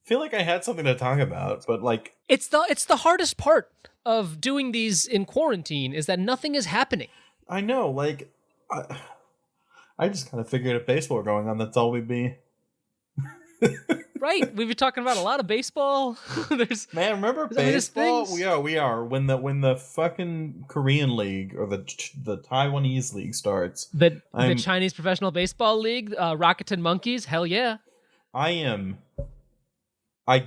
feel like I had something to talk about, but like It's the hardest part of doing these in quarantine is that nothing is happening. I know, like I just kind of figured if baseball were going on, that's all we'd be. Right, we've been talking about a lot of baseball. Man, remember baseball? We are. When the fucking Korean league or the Taiwanese league starts, the Chinese Professional Baseball League, Rakuten Monkeys. Hell yeah! I am. I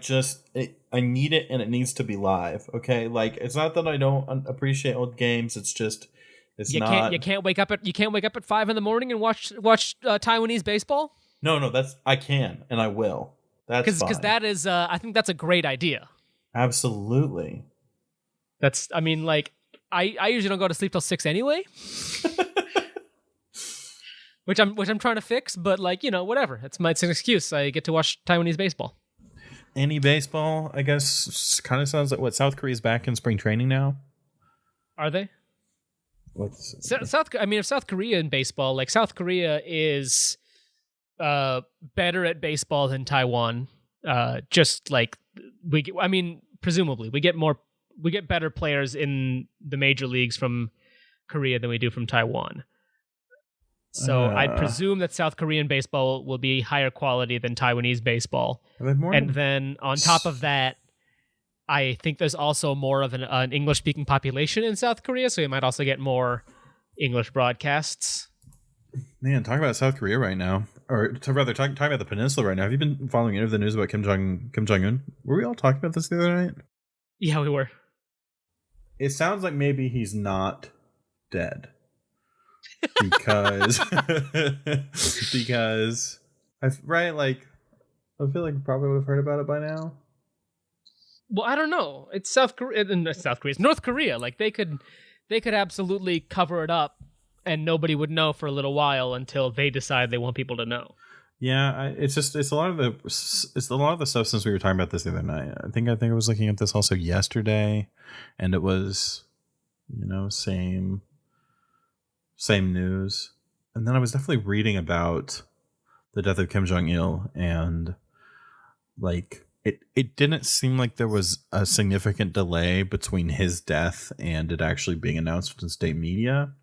need it, and it needs to be live. Okay, like it's not that I don't appreciate old games. It's just you can't wake up at 5 a.m. and watch Taiwanese baseball. No, I can and I will. That's because that is I think that's a great idea. Absolutely. I usually don't go to sleep till 6 anyway. which I'm trying to fix, but whatever. It's an excuse. I get to watch Taiwanese baseball. Any baseball, I guess, kind of sounds like what South Korea's back in spring training now. Are they? If South Korea in baseball, like South Korea is better at baseball than Taiwan. Presumably we get better players in the major leagues from Korea than we do from Taiwan. So I'd presume that South Korean baseball will be higher quality than Taiwanese baseball. And then on top of that, I think there's also more of an English-speaking population in South Korea, so you might also get more English broadcasts. Man, talk about South Korea right now, or rather, talk about the peninsula right now. Have you been following any of the news about Kim Jong-un? Were we all talking about this the other night? Yeah, we were. It sounds like maybe he's not dead. Because I feel like you probably would have heard about it by now. Well, I don't know. It's North Korea. Like they could absolutely cover it up, and nobody would know for a little while until they decide they want people to know. Yeah, it's a lot of the stuff since we were talking about this the other night. I think I was looking at this also yesterday, and it was, same news. And then I was definitely reading about the death of Kim Jong-il, and like it didn't seem like there was a significant delay between his death and it actually being announced in state media.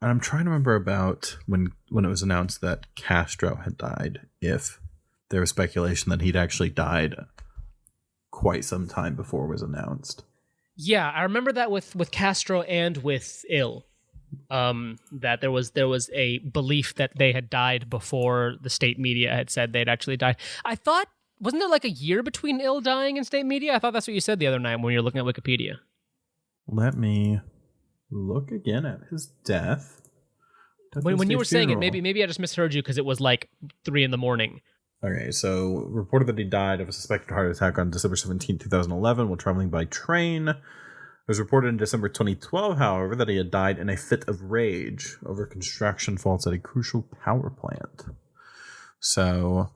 And I'm trying to remember about when it was announced that Castro had died, if there was speculation that he'd actually died quite some time before it was announced. Yeah, I remember that with Castro and with Il. That there was a belief that they had died before the state media had said they'd actually died. I thought, wasn't there like a year between Il dying and state media? I thought that's what you said the other night when you were looking at Wikipedia. Let me look again at his death. When you were saying it, maybe I just misheard you because it was like 3 a.m. Okay, so reported that he died of a suspected heart attack on December 17, 2011 while traveling by train. It was reported in December 2012, however, that he had died in a fit of rage over construction faults at a crucial power plant. So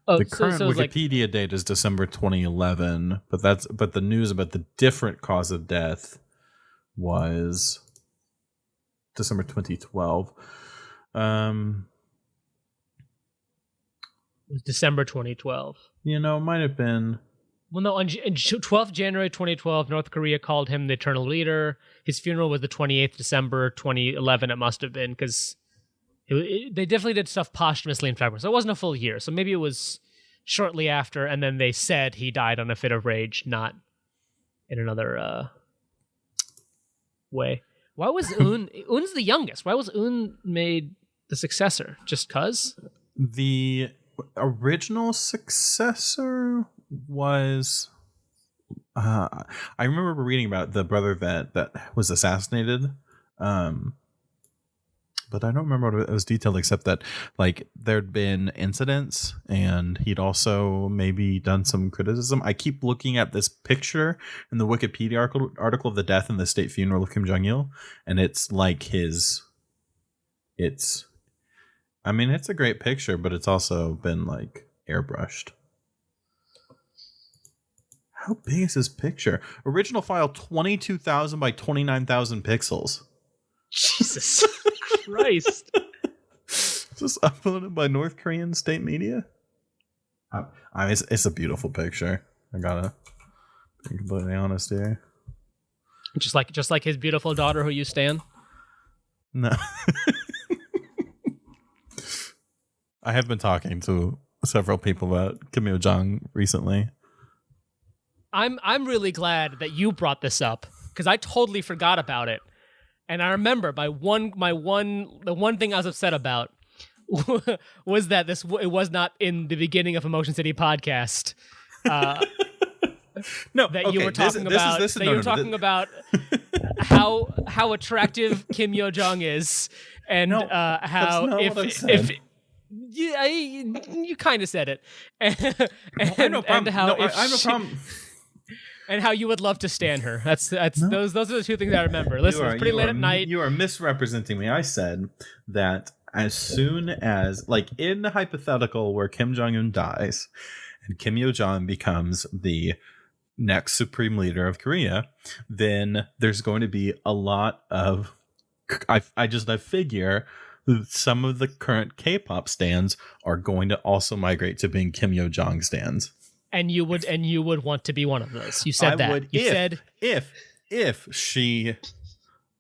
the current Wikipedia date is December 2011, but the news about the different cause of death was December 2012. It was December 2012. It might have been. Well, no, on 12th January 2012, North Korea called him the eternal leader. His funeral was the 28th December 2011, it must have been, because they definitely did stuff posthumously in February. So it wasn't a full year. So maybe it was shortly after, and then they said he died on a fit of rage, not in another way. Why was Un... Un's the youngest. Why was Un made the successor? Just because? The original successor was I remember reading about the brother that was assassinated, but I don't remember what it was detailed, except that like there'd been incidents and he'd also maybe done some criticism. I keep looking at this picture in the Wikipedia article of the death and the state funeral of Kim Jong-il, and it's like it's a great picture, but it's also been like airbrushed. How big is this picture? Original file 22,000 by 29,000 pixels. Jesus Christ. Just uploaded by North Korean state media? It's a beautiful picture. I gotta be completely honest here. Just like his beautiful daughter who you stan? No. I have been talking to several people about Kim Yo Jong recently. I'm really glad that you brought this up because I totally forgot about it. And I remember the one thing I was upset about was that it was not in the beginning of a Motion City podcast. No, that you were talking about. You were talking about how attractive Kim Yo Jong is, and how if you kind of said it, and no problem. I have no problem. And how you would love to stand her. Those are the two things I remember. Listen, it's pretty late at night. You are misrepresenting me. I said that as soon as, like, in the hypothetical where Kim Jong-un dies and Kim Yo-jong becomes the next supreme leader of Korea, then there's going to be a lot of, I figure some of the current K-pop stans are going to also migrate to being Kim Yo-jong stans. And you would want to be one of those. You said if she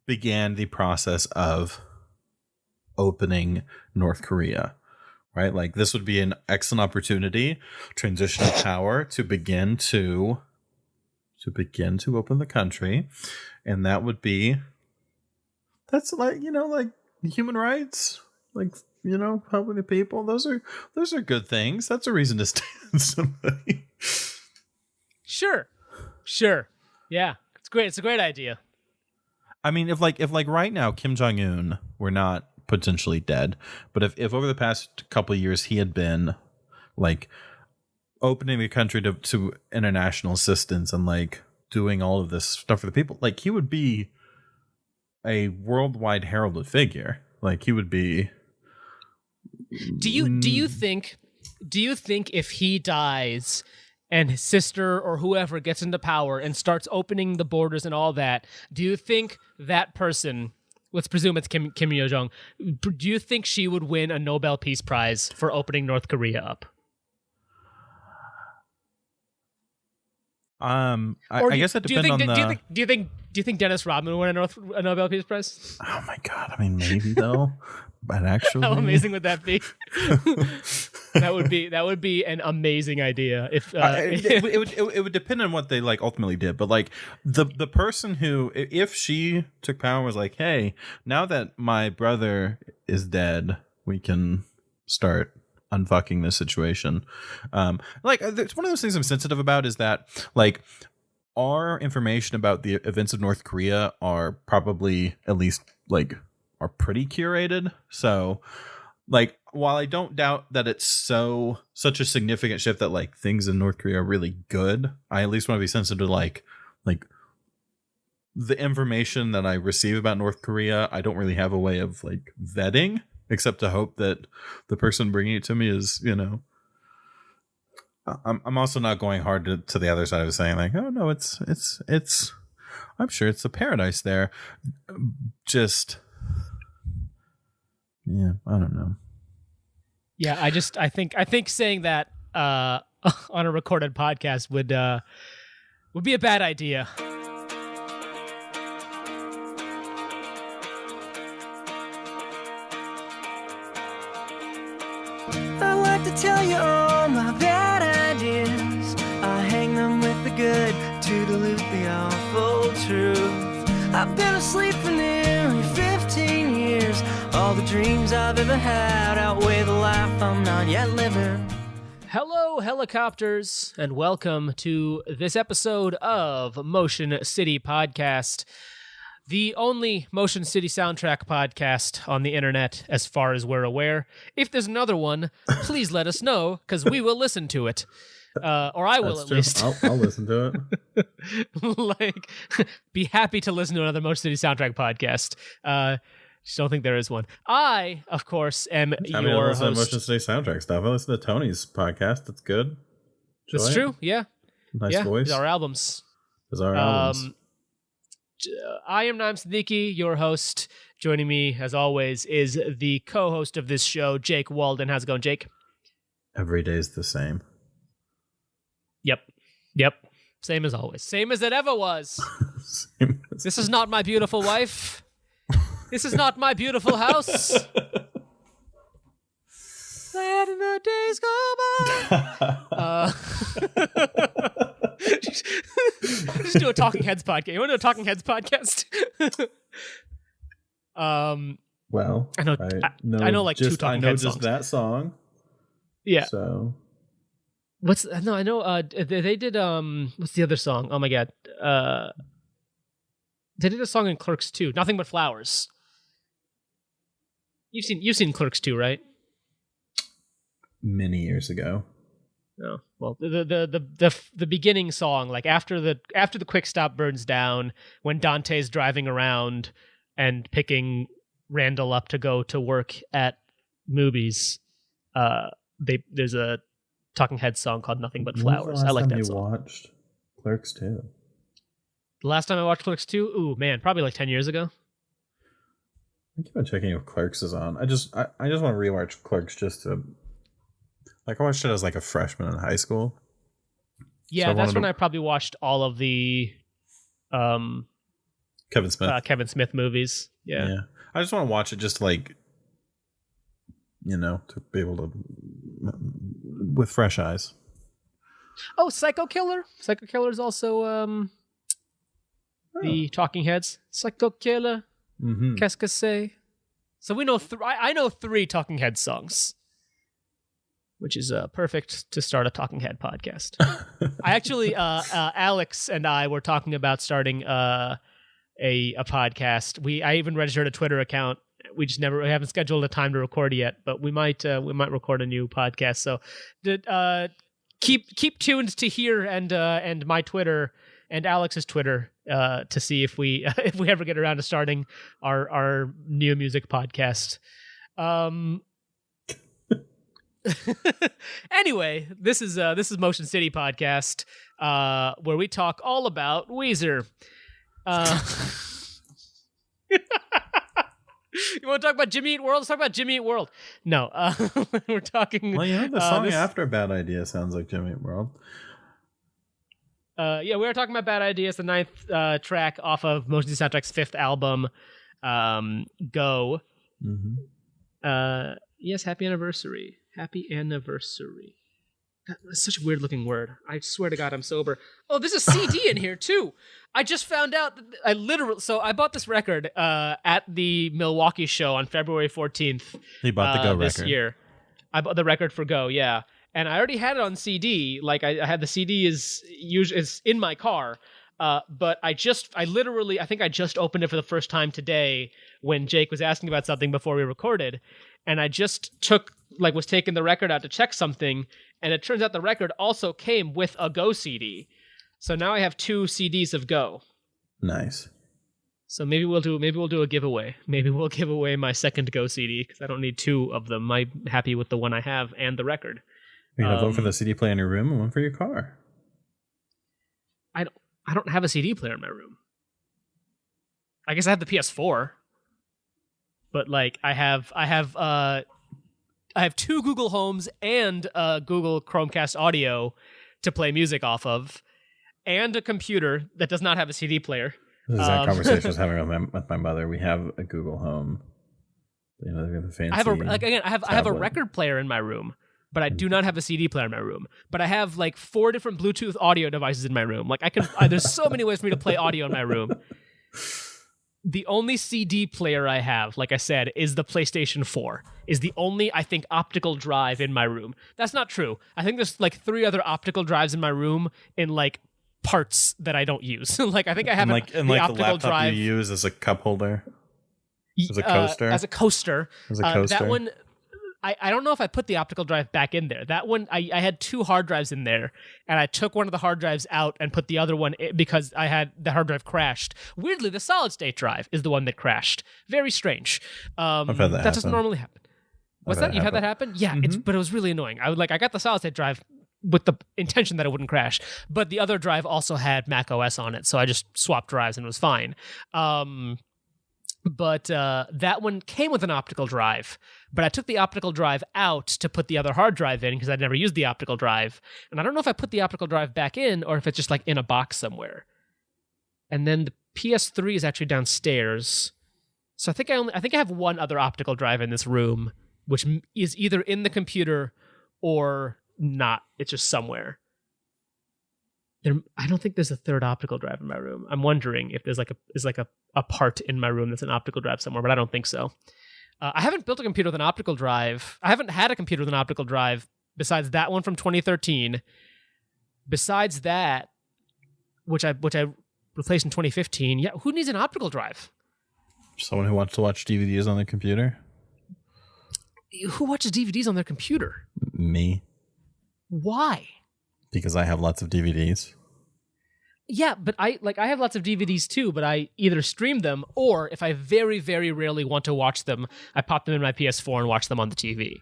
began the process of opening North Korea, right? Like, this would be an excellent opportunity, transition of power to begin to open the country, and that's like, like human rights, like, helping the people. Those are good things. That's a reason to stand somebody. Sure. Yeah, it's great. It's a great idea. I mean, if right now Kim Jong-un were not potentially dead, but if over the past couple of years he had been like opening the country to international assistance and like doing all of this stuff for the people, like, he would be a worldwide heralded figure. Like, he would be. Do you think if he dies and his sister or whoever gets into power and starts opening the borders and all that, do you think that person, let's presume it's Kim Yo-jong, do you think she would win a Nobel Peace Prize for opening North Korea up? I guess it depends on the. Do you think Dennis Rodman would win a Nobel Peace Prize? Oh my God! I mean, maybe though. But actually, how amazing would that be? that would be an amazing idea. If it would depend on what they like ultimately did. But like the person who, if she took power and was like, hey, now that my brother is dead, we can start unfucking this situation. Like, it's one of those things I'm sensitive about is that, like, our information about the events of North Korea are probably, at least, like, are pretty curated. So, like, while I don't doubt that it's such a significant shift that, like, things in North Korea are really good, I at least want to be sensitive to like the information that I receive about North Korea. I don't really have a way of like vetting, except to hope that the person bringing it to me is, I'm also not going hard to the other side of saying like, oh no, it's I'm sure it's a paradise there. Just, yeah, I don't know. Yeah, I think saying that on a recorded podcast would be a bad idea. I like to tell you all my bad ideas. I hang them with the good to dilute the awful truth. I've been asleep for nearly 15 years. All the dreams I've ever had outweigh the life I'm not yet living. Hello, helicopters, and welcome to this episode of Motion City Podcast, the only Motion City soundtrack podcast on the internet, as far as we're aware. If there's another one, please let us know, because we will listen to it. Or I will. That's at true. least. I'll listen to it. Like, be happy to listen to another Motion City soundtrack podcast. Just don't think there is one. I, of course, am your host. Motion City soundtrack stuff. I listen to Tony's podcast. That's good. That's true. Yeah. Nice voice. Our albums. I am Naim Siddiqui, your host. Joining me, as always, is the co-host of this show, Jake Walden. How's it going, Jake? Every day's the same. Yep. Same as always. Same as it ever was. This is not my beautiful wife. This is not my beautiful house. Letting the days go by. Just do a Talking Heads podcast. You want to do a Talking Heads podcast? Well, I know like two Talking Heads songs. I know just that song. Yeah. So I know they did what's the other song? Oh my god. They did a song in Clerks 2, Nothing But Flowers. You've seen Clerks 2, right? Many years ago. Oh, well, the beginning song, like after the quick stop burns down, when Dante's driving around and picking Randall up to go to work at movies, there's a Talking Heads song called Nothing But Flowers. I like that song. You watched Clerks 2? The last time I watched Clerks 2? Ooh, man, probably like 10 years ago. I keep on checking if Clerks is on. I just want to rewatch Clerks just to... Like, I watched it as like a freshman in high school. Yeah, so that's when I probably watched all of the Kevin Smith movies. Yeah. I just want to watch it just like, to be able to... with fresh eyes. Oh, Psycho Killer. Psycho Killer is also the Talking Heads. Psycho Killer. Mm-hmm. Qu'est-ce que c'est? So we know I know 3 Talking Heads songs, which is perfect to start a Talking Head podcast. I actually, Alex and I were talking about starting a podcast. I even registered a Twitter account. We haven't scheduled a time to record yet, but we might record a new podcast. So keep tuned to here and my Twitter and Alex's Twitter to see if we ever get around to starting our new music podcast. Anyway, this is Motion City Podcast, where we talk all about Weezer. You want to talk about Jimmy Eat World? Let's talk about Jimmy Eat World. No, we're talking. Well, the song after Bad Idea sounds like Jimmy Eat World. We were talking about Bad Idea. It's the 9th track off of Motion City Soundtrack's 5th album, Go. Mm-hmm. Yes, happy anniversary. Happy anniversary. That's such a weird looking word. I swear to God, I'm sober. Oh, there's a CD in here too. I just found out that I bought this record at the Milwaukee show on February 14th. You bought the Go this record. year. I bought the record for Go, yeah. And I already had it on CD. Like I had the CD is in my car. But I think I just opened it for the first time today when Jake was asking about something before we recorded. And I just was taking the record out to check something, and it turns out the record also came with a Go CD. So now I have 2 CDs of Go. Nice. So maybe we'll do a giveaway. Maybe we'll give away my second Go CD because I don't need 2 of them. I'm happy with the one I have and the record. You're gonna vote for the CD player in your room and one for your car. I don't have a CD player in my room. I guess I have the PS4. But like I have 2 Google Homes and a Google Chromecast Audio to play music off of, and a computer that does not have a CD player. This is that conversation I was having with my mother. We have a Google Home. They have the fancy. I have a record player in my room, but I do not have a CD player in my room. But I have like 4 different Bluetooth audio devices in my room. Like there's so many ways for me to play audio in my room. The only CD player I have, like I said, is the PlayStation 4. Is the only, I think, optical drive in my room. That's not true. I think there's like 3 other optical drives in my room in like parts that I don't use. Like I think I have the optical the laptop drive you use as a cup holder, as a coaster. As a coaster. That one. I don't know if I put the optical drive back in there. That one, I had 2 hard drives in there, and I took one of the hard drives out and put the other one in because I had the hard drive crashed. Weirdly, the solid state drive is the one that crashed. Very strange. I've had that doesn't normally happen. What's that? You've had that happen? Yeah, but it was really annoying. I got the solid state drive with the intention that it wouldn't crash, but the other drive also had Mac OS on it, so I just swapped drives and it was fine. But that one came with an optical drive. But I took the optical drive out to put the other hard drive in because I'd never used the optical drive. And I don't know if I put the optical drive back in or if it's just like in a box somewhere. And then the PS3 is actually downstairs. So I think I have one other optical drive in this room, which is either in the computer or not. It's just somewhere. I don't think there's a third optical drive in my room. I'm wondering if there's a part in my room that's an optical drive somewhere, but I don't think so. I haven't built a computer with an optical drive. I haven't had a computer with an optical drive besides that one from 2013. Besides that, which I replaced in 2015. Yeah, who needs an optical drive? Someone who wants to watch DVDs on their computer. Who watches DVDs on their computer? Me. Why? Because I have lots of DVDs. Yeah, but I have lots of DVDs too, but I either stream them or if I very, very rarely want to watch them, I pop them in my PS4 and watch them on the TV.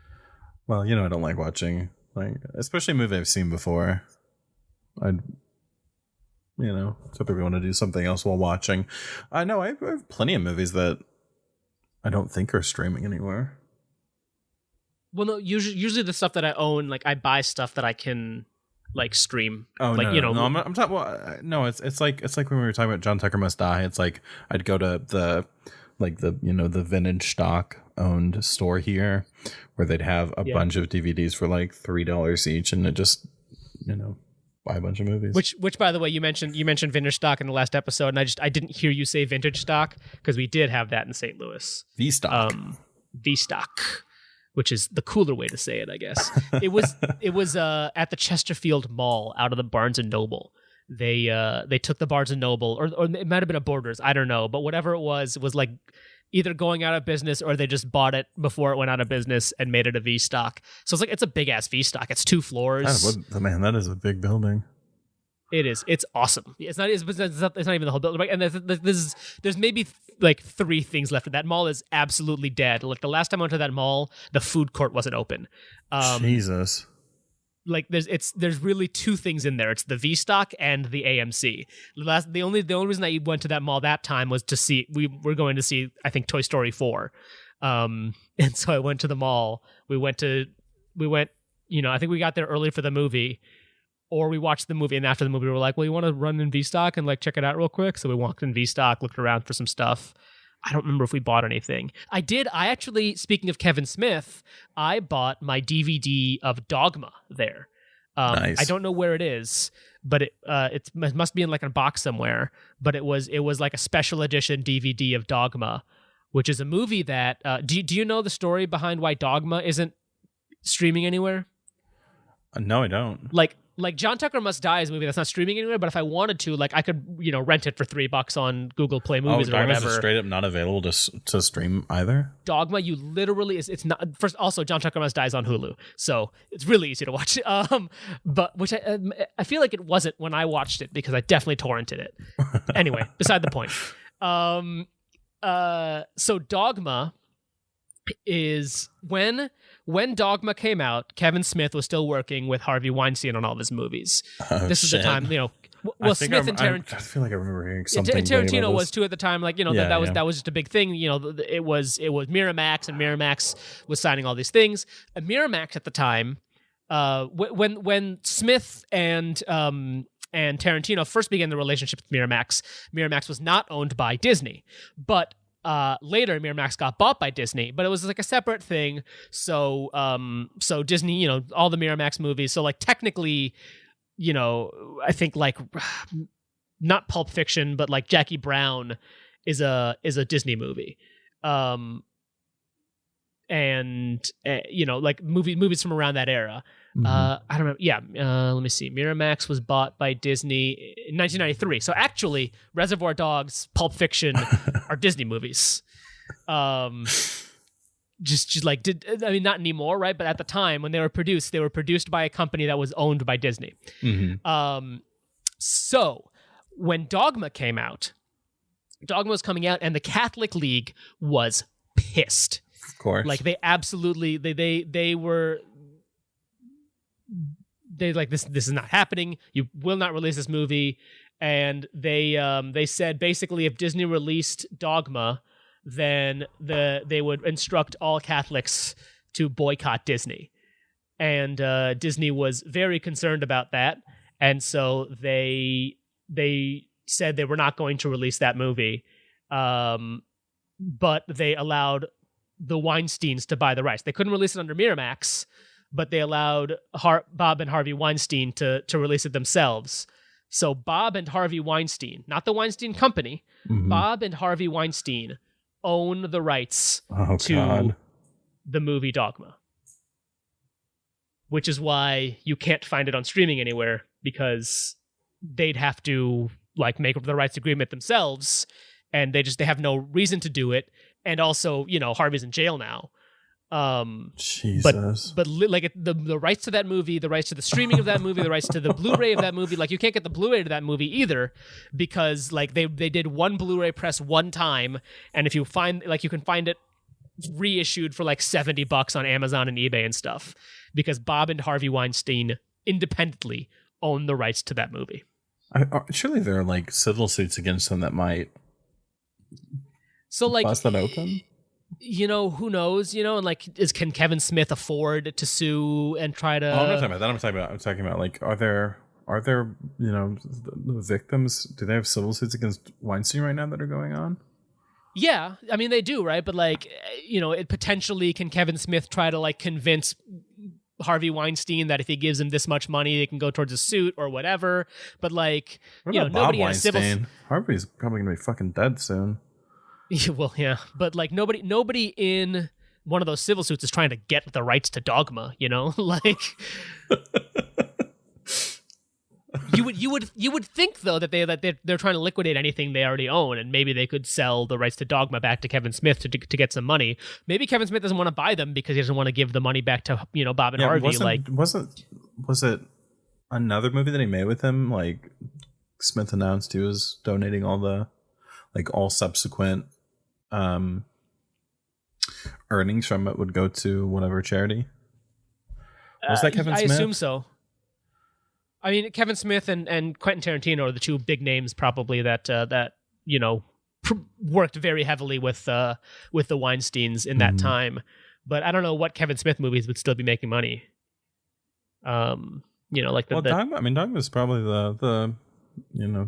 Well, I don't like watching, especially a movie I've seen before. I'd, typically want to do something else while watching. I know I have plenty of movies that I don't think are streaming anywhere. Well, no, usually the stuff that I own, I buy stuff that I can stream. Oh, no, I'm talking. Well, no, it's like when we were talking about John Tucker Must Die. It's like I'd go to the the vintage stock owned store here, where they'd have a bunch of DVDs for $3 each, and it just buy a bunch of movies. Which by the way, you mentioned vintage stock in the last episode, and I didn't hear you say vintage stock because we did have that in St. Louis. V stock. V stock. Which is the cooler way to say it, I guess. It was at the Chesterfield Mall out of the Barnes and Noble. They took the Barnes and Noble, or it might have been a Borders, I don't know, but whatever it was either going out of business or they just bought it before it went out of business and made it a V stock. So it's a big ass V stock. It's 2 floors. Man, that is a big building. It is. It's awesome. It's not even the whole building. And there's maybe 3 things left. That mall is absolutely dead. The last time I went to that mall, the food court wasn't open. Jesus. There's really 2 things in there. It's the V stock and the AMC. The only reason I went to that mall that time was to see, we were going to see, I think, Toy Story 4. And so I went to the mall. We went, I think we got there early for the movie. Or we watched the movie, and after the movie, we were like, well, you want to run in V-Stock and check it out real quick? So we walked in V-Stock, looked around for some stuff. I don't remember if we bought anything. I actually, speaking of Kevin Smith, I bought my DVD of Dogma there. Nice. I don't know where it is, but it must be in a box somewhere. But it was a special edition DVD of Dogma, which is a movie that, do you know the story behind why Dogma isn't streaming anywhere? No, I don't. John Tucker Must Die is a movie that's not streaming anywhere, but if I wanted to, I could, rent it for $3 on Google Play Movies or whatever. Is straight up not available to stream either? Dogma, you literally, it's not, first, also, John Tucker Must Die is on Hulu, so it's really easy to watch. But, which I feel like it wasn't when I watched it, because I definitely torrented it. Anyway, beside the point. So Dogma is when Dogma came out, Kevin Smith was still working with Harvey Weinstein on all of his movies. This is the time, Smith and Tarantino. I feel like I remember hearing something. Tarantino was too at the time. That was just a big thing. It was Miramax, and Miramax was signing all these things. And Miramax at the time, when Smith and Tarantino first began the relationship with Miramax was not owned by Disney, but later Miramax got bought by Disney, but it was a separate thing. So Disney, all the Miramax movies. So technically, I think not Pulp Fiction, but Jackie Brown is a Disney movie. Movies from around that era. Mm-hmm. I don't know. Yeah. Let me see. Miramax was bought by Disney in 1993. So actually, Reservoir Dogs, Pulp Fiction are Disney movies. Not anymore, right? But at the time when they were produced by a company that was owned by Disney. Mm-hmm. So when Dogma came out, Dogma was coming out, and the Catholic League was pissed. Of course. They absolutely, they were this is not happening. You will not release this movie. And they said basically if Disney released Dogma, then they would instruct all Catholics to boycott Disney. And Disney was very concerned about that. And so they said they were not going to release that movie. But they allowed the Weinsteins to buy the rights. They couldn't release it under Miramax, but they allowed Bob and Harvey Weinstein to release it themselves. So Bob and Harvey Weinstein, not the Weinstein Company, Bob and Harvey Weinstein own the rights to the movie Dogma. Which is why you can't find it on streaming anywhere, because they'd have to like make the rights agreement themselves, and they have no reason to do it. And also, Harvey's in jail now. Jesus. But like the rights to that movie, the rights to the streaming of that movie, the rights to the Blu-ray of that movie, like you can't get the Blu-ray to that movie either, because like they did one Blu-ray press one time, and if you find you can find it reissued for like $70 on Amazon and eBay and stuff, because Bob and Harvey Weinstein independently own the rights to that movie. Surely there are like civil suits against them that might bust that open. Who knows? And like, can Kevin Smith afford to sue and try to? Oh, I'm not talking about that. I'm talking about like, are there the victims? Do they have civil suits against Weinstein right now that are going on? Yeah, I mean they do, right? But like, it potentially can Kevin Smith try to like convince Harvey Weinstein that if he gives him this much money, it can go towards a suit or whatever. But like, what about nobody Bob has civil. Harvey's probably gonna be fucking dead soon. Well, yeah, but like nobody in one of those civil suits is trying to get the rights to Dogma. Like. You would think though that they're trying to liquidate anything they already own, and maybe they could sell the rights to Dogma back to Kevin Smith to get some money. Maybe Kevin Smith doesn't want to buy them because he doesn't want to give the money back to Bob and Harvey. Was it another movie that he made with him? Like Smith announced he was donating all subsequent earnings from it would go to whatever charity. Was that Kevin Smith? I assume so. I mean, Kevin Smith and Quentin Tarantino are the two big names probably that worked very heavily with the Weinsteins in that time. But I don't know what Kevin Smith movies would still be making money. Dogma is probably the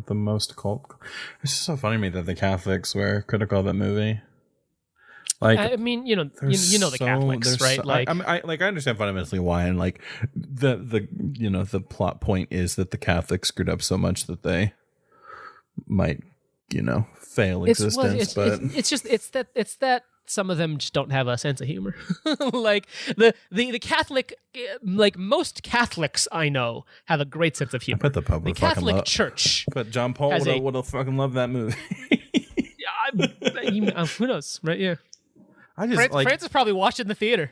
most cult. It's just so funny to me that the Catholics were critical of that movie. Like, I mean, the Catholics, right? I understand fundamentally why, and like the plot point is that the Catholics screwed up so much that they might, fail existence. It's that some of them just don't have a sense of humor. Like the Catholic, like most Catholics I know have a great sense of humor. I bet the Pope would Catholic Church. But John Paul would have fucking loved that movie. Who knows, right? Yeah. Francis probably watched it in the theater.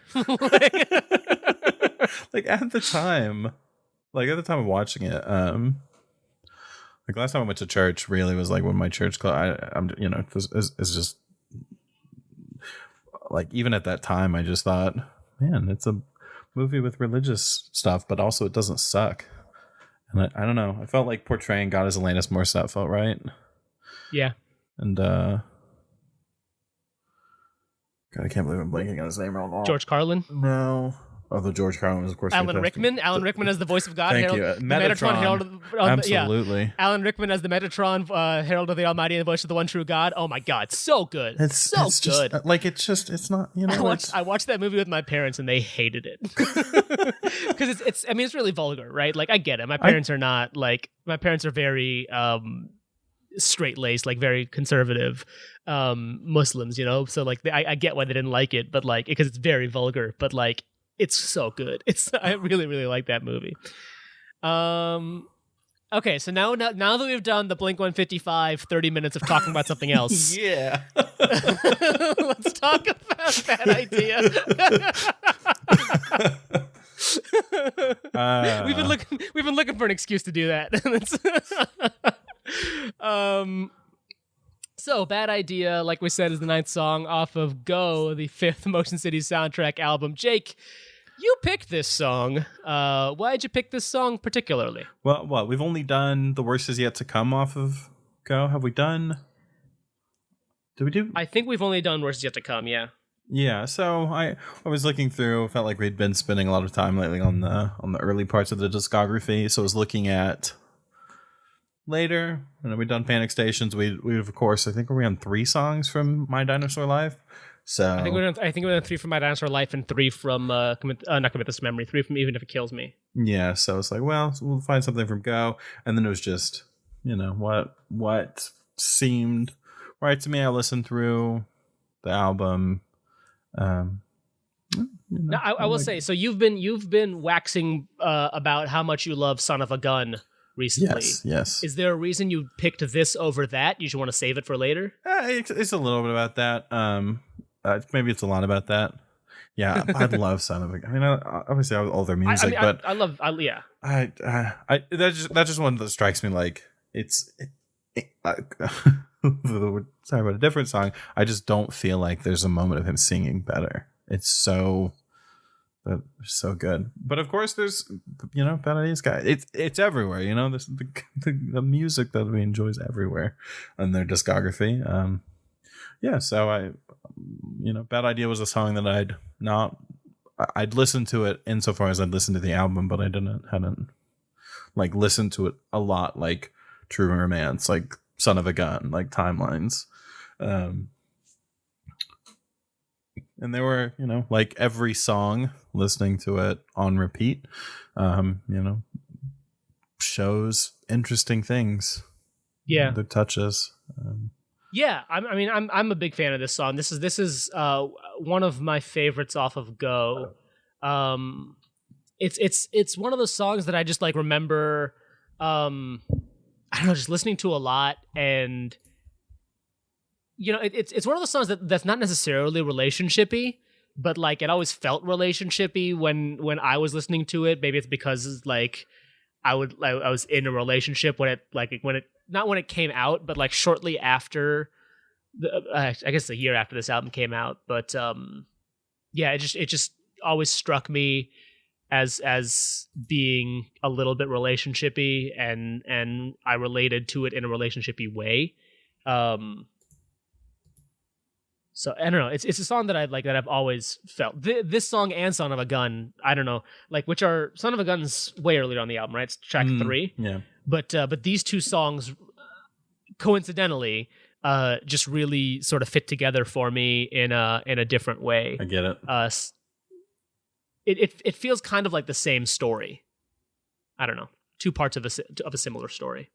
Like at the time of watching it, like last time I went to church really was like when my church it's just like, even at that time I just thought, man, it's a movie with religious stuff, but also it doesn't suck. And I don't know, I felt like portraying God as Alanis Morissette felt right. Yeah. And God, I can't believe I'm blanking on his name right now. George Carlin? No. Although George Carlin was, of course, Alan Rickman. Alan Rickman as the voice of God. Thank you. Metatron. Herald, absolutely. Yeah. Alan Rickman as the Metatron, Herald of the Almighty and the voice of the one true God. Oh my God, so good. It's so good. It's not. I watched that movie with my parents and they hated it because it's really vulgar, right? Like I get it. My parents are not like my parents are very straight-laced, like very conservative Muslims, so like I get why they didn't like it, but like because it's very vulgar, but like it's so good. I really, really like that movie. Okay, so now that we've done the Blink 155 30 minutes of talking about something else. Yeah. Let's talk about that idea. We've been looking for an excuse to do that. So Bad Idea, like we said, is the 9th song off of Go, the 5th Motion City soundtrack album. Jake, you picked this song. Why'd you pick this song particularly? Well, we've only done The Worst Is Yet to Come off of Go. Have we done Did we do? I think we've only done Worst Yet to Come. Yeah. Yeah, so I was looking through, felt like we'd been spending a lot of time lately on the early parts of the discography. So I was looking at later, we've done Panic Stations. We of course, I think, are we on 3 songs from My Dinosaur Life? So I think we're on 3 from My Dinosaur Life and 3 from not Commit This to Memory. 3 from Even If It Kills Me. Yeah, so it's like, well, we'll find something from Go, and then it was just, what seemed right to me. I listened through the album. Now, I will say, so you've been waxing about how much you love Son of a Gun recently. Yes. Is there a reason you picked this over that? You just want to save it for later? It's a little bit about that. Maybe it's a lot about that. Yeah, I love Son of a Gun. I mean, obviously, I love all their music, but yeah. That's just one that strikes me like sorry about a different song. I just don't feel like there's a moment of him singing better. It's so good. But of course, there's Bad Ideas Guy. It's everywhere. The music that we enjoy is everywhere in their discography. So I, Bad Idea was a song that I'd listened to it insofar as I'd listened to the album, but I hadn't like listened to it a lot, like True Romance, like Son of a Gun, like Timelines. And there were, like every song, listening to it on repeat, shows interesting things. Yeah. The touches. Yeah, I'm a big fan of this song. This is one of my favorites off of Go. It's one of those songs that I just like remember. I don't know, just listening to a lot, and it's one of those songs that's not necessarily relationship-y, but like it always felt relationship-y when I was listening to it. Maybe it's because like I was in a relationship when it came out, but like shortly after, I guess a year after this album came out. But it just always struck me as being a little bit relationship-y, and I related to it in a relationship-y way. So I don't know. It's a song that I've always felt. This song and Son of a Gun, I don't know, like which are Son of a Gun's way earlier on the album, right? It's track 3. Yeah. But these two songs, coincidentally, just really sort of fit together for me in a different way. I get it. It feels kind of like the same story. I don't know, 2 parts of a similar story.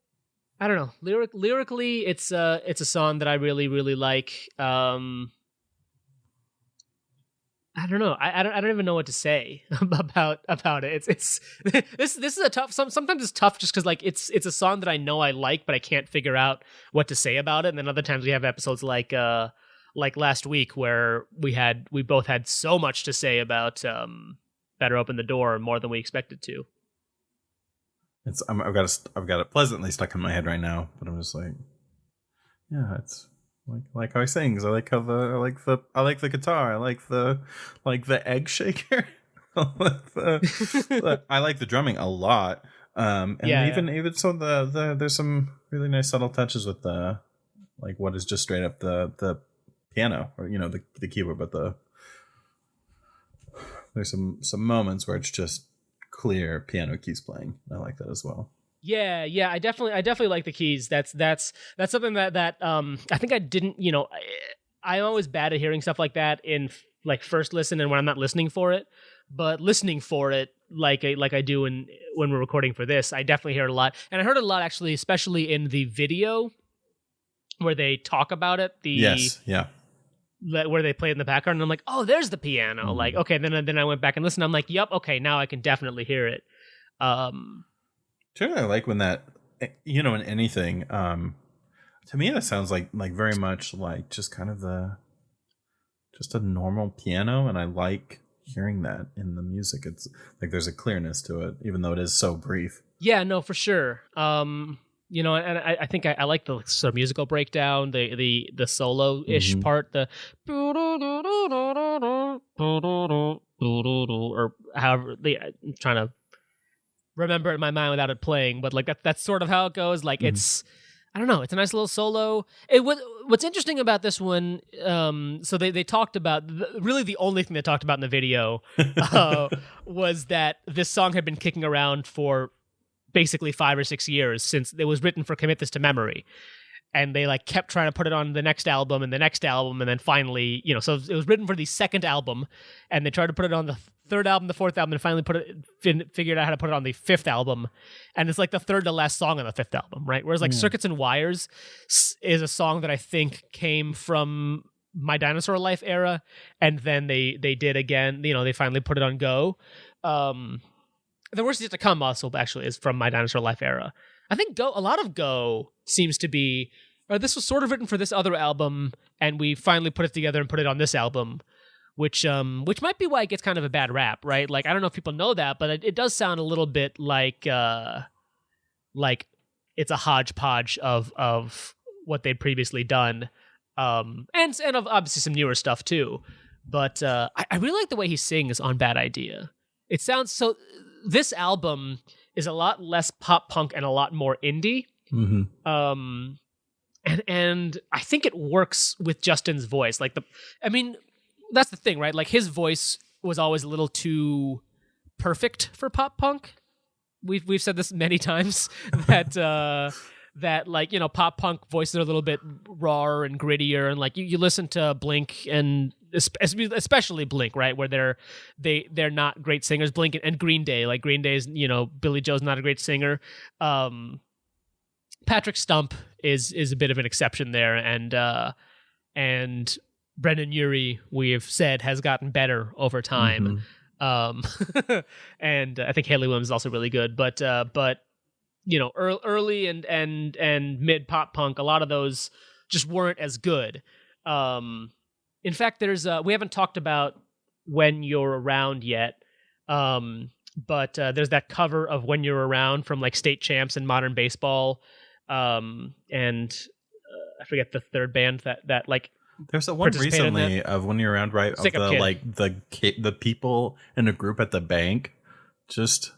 I don't know. Lyrically, it's a song that I really, really like. I don't know. I don't even know what to say about it. It's this is a tough. Sometimes it's tough just because like it's a song that I know I like, but I can't figure out what to say about it. And then other times we have episodes like last week where we both had so much to say about Better Open the Door, more than we expected to. I've got it pleasantly stuck in my head right now, but I'm just like, yeah, it's like how he sings. I like the guitar. I like the egg shaker. I like the drumming a lot. Even so, there's some really nice subtle touches with the like what is just straight up the piano, or the keyboard, but there's some moments where it's just clear piano keys playing. I like that as well. Yeah, I definitely like the keys. That's something that I think I didn't, I'm always bad at hearing stuff like that in like first listen and when I'm not listening for it. But listening for it like I do when we're recording for this, I definitely hear it a lot. And I heard it a lot actually, especially in the video where they talk about it. Yes, yeah. Where they play it in the background, and I'm like, oh, there's the piano. Mm-hmm. Like, okay, then I went back and listened. I'm like, yep, okay, now I can definitely hear it. Certainly, I like when that, in anything. To me, that sounds like very much like just kind of just a normal piano, and I like hearing that in the music. It's like there's a clearness to it, even though it is so brief. Yeah, no, for sure. And I think I like the sort of musical breakdown, the solo-ish part, the or however I'm trying to remember it in my mind without it playing, but like that's sort of how it goes. Like it's I don't know. It's a nice little solo. What's interesting about this one, so they talked about, really the only thing they talked about in the video was that this song had been kicking around for basically 5 or 6 years since it was written for Commit This to Memory. And they like kept trying to put it on the next album and the next album. And then finally, so it was written for the second album, and they tried to put it on the third album, the fourth album, and finally figured out how to put it on the fifth album. And it's like the third to last song on the fifth album, right? Whereas like Circuits and Wires is a song that I think came from My Dinosaur Life era. And then they did again, they finally put it on Go. The Worst Is Yet to Come also actually is from My Dinosaur Life era. I think a lot of Go seems to be, this was sort of written for this other album, and we finally put it together and put it on this album, which might be why it gets kind of a bad rap, right? Like, I don't know if people know that, but it does sound a little bit like it's a hodgepodge of what they'd previously done, and of obviously some newer stuff too. But I really like the way he sings on Bad Idea. It sounds so. This album is a lot less pop punk and a lot more indie. Mm-hmm. And I think it works with Justin's voice. Like that's the thing, right? Like his voice was always a little too perfect for pop punk. We've said this many times that like, pop punk voices are a little bit raw and grittier, and like you listen to Blink, and especially Blink, right, where they're not great singers. Blink and Green Day, like Green Day's, Billy Joe's not a great singer. Patrick Stump is a bit of an exception there, and Brendan Urie, we have said, has gotten better over time. Mm-hmm. And I think Haley Williams is also really good, but early and mid pop punk, a lot of those just weren't as good. In fact, we haven't talked about When You're Around yet, but there's that cover of When You're Around from like State Champs and Modern Baseball, and I forget the third band that like. There's a one recently of When You're Around, right? Of the like the people in a group at the bank, just.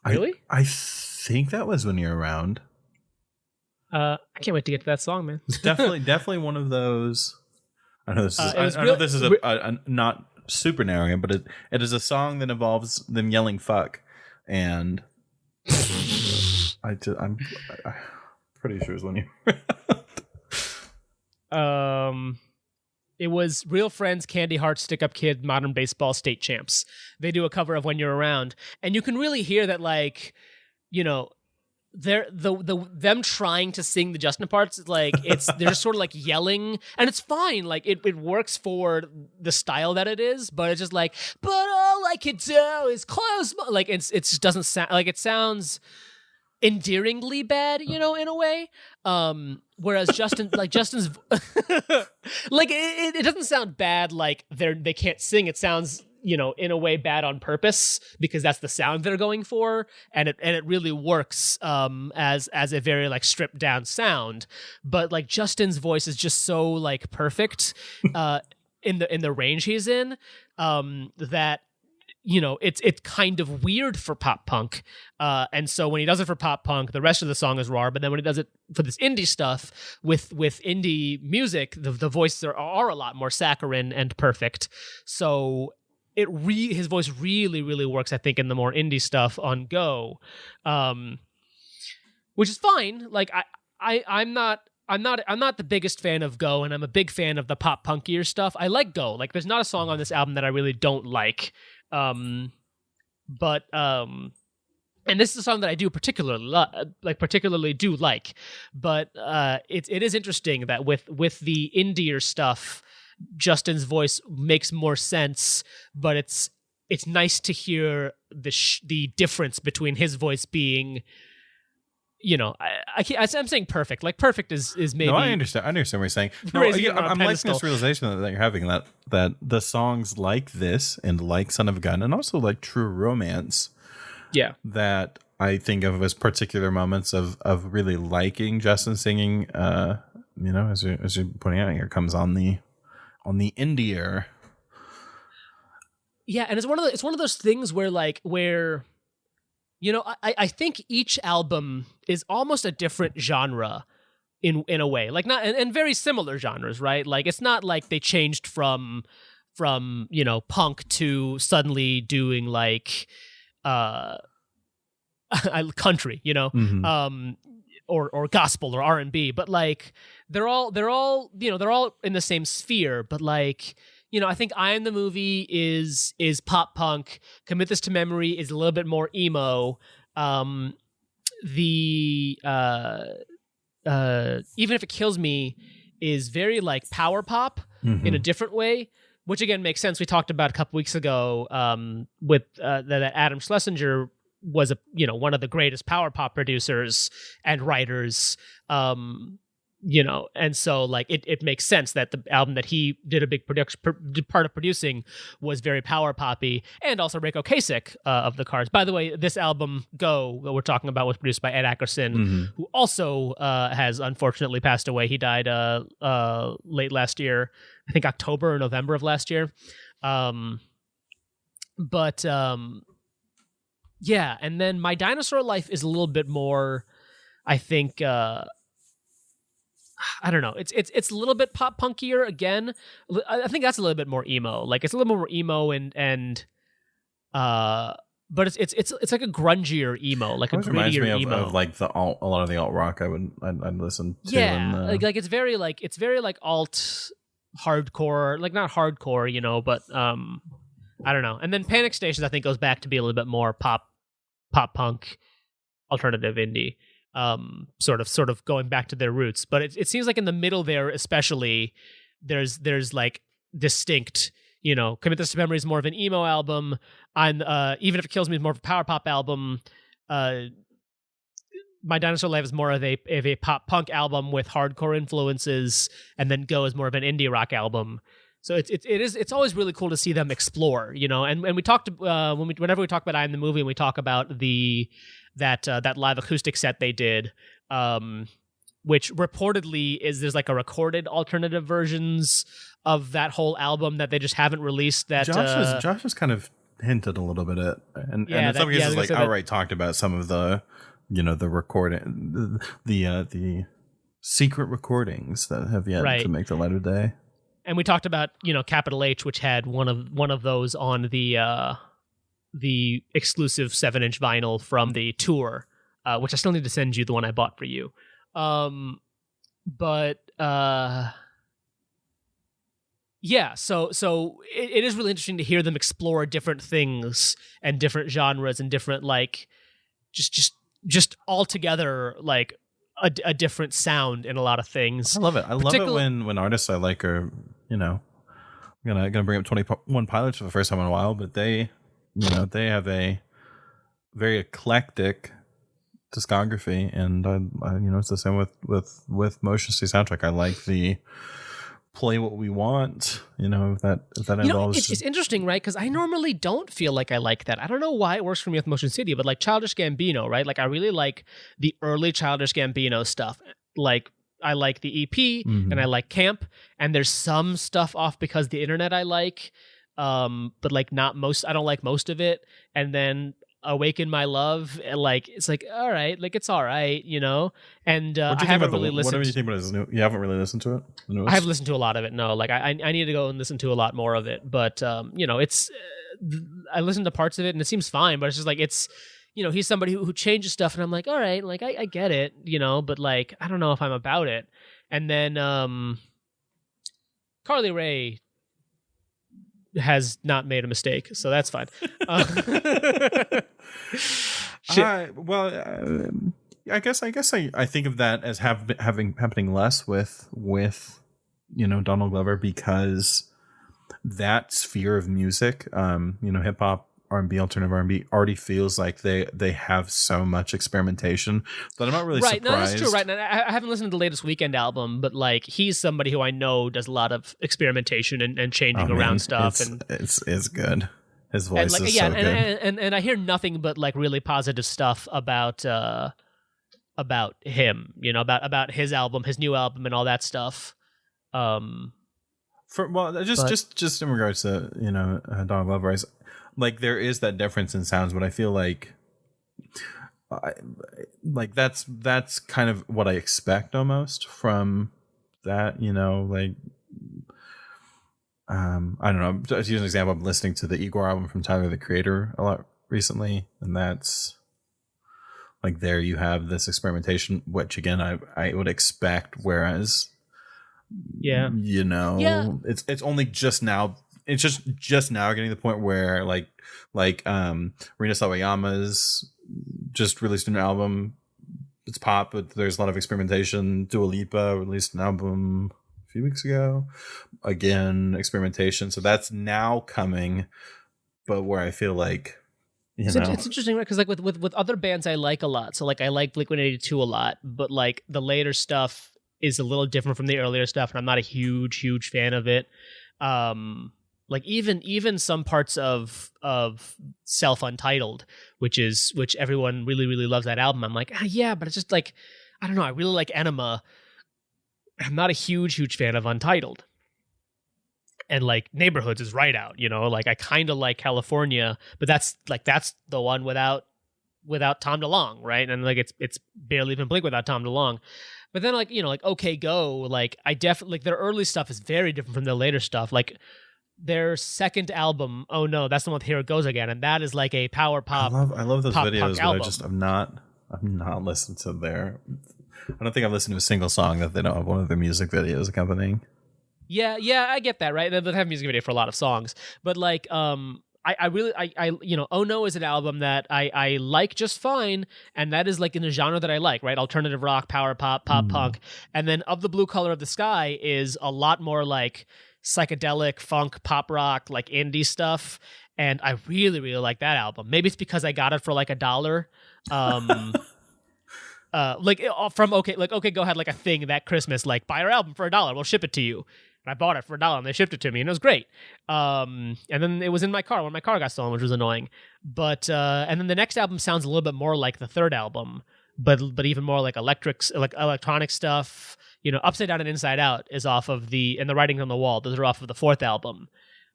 Really? I think that was When You're Around. I can't wait to get to that song, man. It's definitely one of those. I know this is. I know this is a not super narrow, but it is a song that involves them yelling "fuck," and I'm pretty sure it's When You're Around. It was Real Friends, Candy Hearts, Stick Up Kid, Modern Baseball, State Champs. They do a cover of When You're Around, and you can really hear that, like, they're them trying to sing the Justin parts. Like they're just sort of like yelling, and it's fine. Like it works for the style that it is, but it's just like, but all I can do is close my, like it just doesn't sound like, it sounds endearingly bad, in a way. Whereas Justin's like it doesn't sound bad like they can't sing. It sounds, in a way bad on purpose, because that's the sound they're going for, and it really works as a very like stripped down sound. But like Justin's voice is just so like perfect in the range he's in, that it's kind of weird for pop punk, and so when he does it for pop punk, the rest of the song is raw. But then when he does it for this indie stuff with indie music, the voices are a lot more saccharine and perfect. So his voice really, really works, I think, in the more indie stuff on Go, which is fine. Like I'm not the biggest fan of Go, and I'm a big fan of the pop punkier stuff. I like Go. Like there's not a song on this album that I really don't like. And this is a song that I do particularly do like, but it is interesting that with the indier stuff, Justin's voice makes more sense, but it's nice to hear the difference between his voice being, I'm saying perfect. Like perfect is maybe. No, I understand what you're saying. No, I'm liking this realization that you're having, that the songs like this and like Son of a Gun and also like True Romance, that I think of as particular moments of really liking Justin singing. As you're pointing out, here comes on the indier. Yeah, and it's one of those things where You know, I think each album is almost a different genre in a way, like not and very similar genres, right? Like it's not like they changed from you know punk to suddenly doing like country, you know, or gospel or R&B, but like they're all you know they're all in the same sphere, but like. You know, I think I Am the Movie is pop punk. Commit This to Memory is a little bit more emo. Even If It Kills Me is very like power pop in a different way, which again makes sense. We talked about a couple weeks ago with that Adam Schlesinger was one of the greatest power pop producers and writers. You know, and so like it makes sense that the album that he did a big part of producing was very power poppy, and also Rick Ocasek of the Cars. By the way, this album Go that we're talking about was produced by Ed Ackerson, who also has unfortunately passed away. He died late last year, I think October or November of last year. Yeah, and then My Dinosaur Life is a little bit more, I think. I don't know. It's a little bit pop punkier again. I think that's a little bit more emo. Like it's a little more emo but it's like a grungier emo, like a grittier reminds me emo. of like a lot of the alt rock I'd listen to. Yeah, like it's very like alt hardcore, like not hardcore, you know, but I don't know. And then Panic Stations I think goes back to be a little bit more pop punk, alternative indie. Sort of going back to their roots, but it seems like in the middle there, especially, there's like distinct. You know, Commit This to Memory is more of an emo album. Even If It Kills Me is more of a power pop album. My Dinosaur Life is more of a pop punk album with hardcore influences, and then Go is more of an indie rock album. So it's always really cool to see them explore, you know. And we talked whenever we talk about I Am the Movie and we talk about that live acoustic set they did, which reportedly there's like a recorded alternative versions of that whole album that they just haven't released. That Josh has kind of hinted a little bit at, and in some cases like outright talked about some of the the recording, the secret recordings that have yet to make the light of day. And we talked about Capital H, which had one of those on the exclusive 7-inch vinyl from the tour, which I still need to send you the one I bought for you. Yeah, so it is really interesting to hear them explore different things and different genres and different like just altogether like a different sound in a lot of things. I love it. I love it when artists I like are I'm gonna bring up 21 Pilots for the first time in a while, but they have a very eclectic discography, and I it's the same with Motion City Soundtrack. I like the play what we want, if that involves. It's interesting, right? Because I normally don't feel like I like that. I don't know why it works for me with Motion City, but like Childish Gambino, right? Like I really like the early Childish Gambino stuff. Like I like the EP and I like Camp, and there's some stuff off because the internet I like, but like not most. I don't like most of it, and then Awaken My Love, like it's like all right, like it's all right, And I haven't really listened. What do you think about it? You haven't really listened to it? I haven't listened to a lot of it. No, like I need to go and listen to a lot more of it. But it's I listened to parts of it and it seems fine, but it's just like it's he's somebody who changes stuff, and I'm like, all right, like I get it, but like I don't know if I'm about it. And then Carly Rae has not made a mistake, so that's fine. I guess I think of that as happening less with Donald Glover, because that sphere of music, hip hop, R&B, alternative R&B, already feels like they have so much experimentation that I'm not really surprised. No, that's true. Right, now, I haven't listened to the latest Weeknd album, but like he's somebody who I know does a lot of experimentation and changing around stuff. It's good. His voice is so good. And I hear nothing but like really positive stuff about him, about his album, his new album, and all that stuff. Just in regards to Donald Glover, like there is that difference in sounds, but I feel like I, like that's kind of what I expect almost from that, you know, like I don't know. To use an example, I'm listening to the Igor album from Tyler the Creator a lot recently, and that's like there you have this experimentation, which again I would expect, whereas Yeah. you know, Yeah. it's only just now. It's just now getting to the point where like Rina Sawayama's just released an album. It's pop, but there's a lot of experimentation. Dua Lipa released an album a few weeks ago. Again, experimentation. So that's now coming, but where I feel like it's interesting, right? Because like with other bands I like a lot. So like I like Blink-182 a lot, but like the later stuff is a little different from the earlier stuff, and I'm not a huge fan of it. Like even some parts of Self Untitled, which everyone really loves that album. I'm like, yeah, but it's just like, I don't know. I really like Enema. I'm not a huge fan of Untitled. And like Neighborhoods is right out, you know, like I kind of like California, but that's the one without Tom DeLonge, right? And like it's barely even Blink without Tom DeLonge. But then like, you know, like OK Go, like I definitely like their early stuff is very different from their later stuff. Like their second album, Oh No, that's the one with Here It Goes Again, and that is like a power pop. I love those videos, but album. I've not listened to their. I don't think I've listened to a single song that they don't have one of their music videos accompanying. Yeah, I get that, right? They have a music video for a lot of songs, but like, I really, you know, Oh No is an album that I like just fine, and that is like in a genre that I like, right? Alternative rock, power pop, punk, and then Of the Blue Color of the Sky is a lot more like psychedelic funk, pop rock, like indie stuff, and I really like that album. Maybe it's because I got it for like $1. Like from OK Go had like a thing that Christmas, like buy our album for $1, we'll ship it to you. And I bought it for $1 and they shipped it to me and it was great. And then it was in my car when my car got stolen, which was annoying. But and then the next album sounds a little bit more like the third album, but even more like electronic stuff. You know, Upside Down and Inside Out is off of and The Writing on the Wall. Those are off of the fourth album.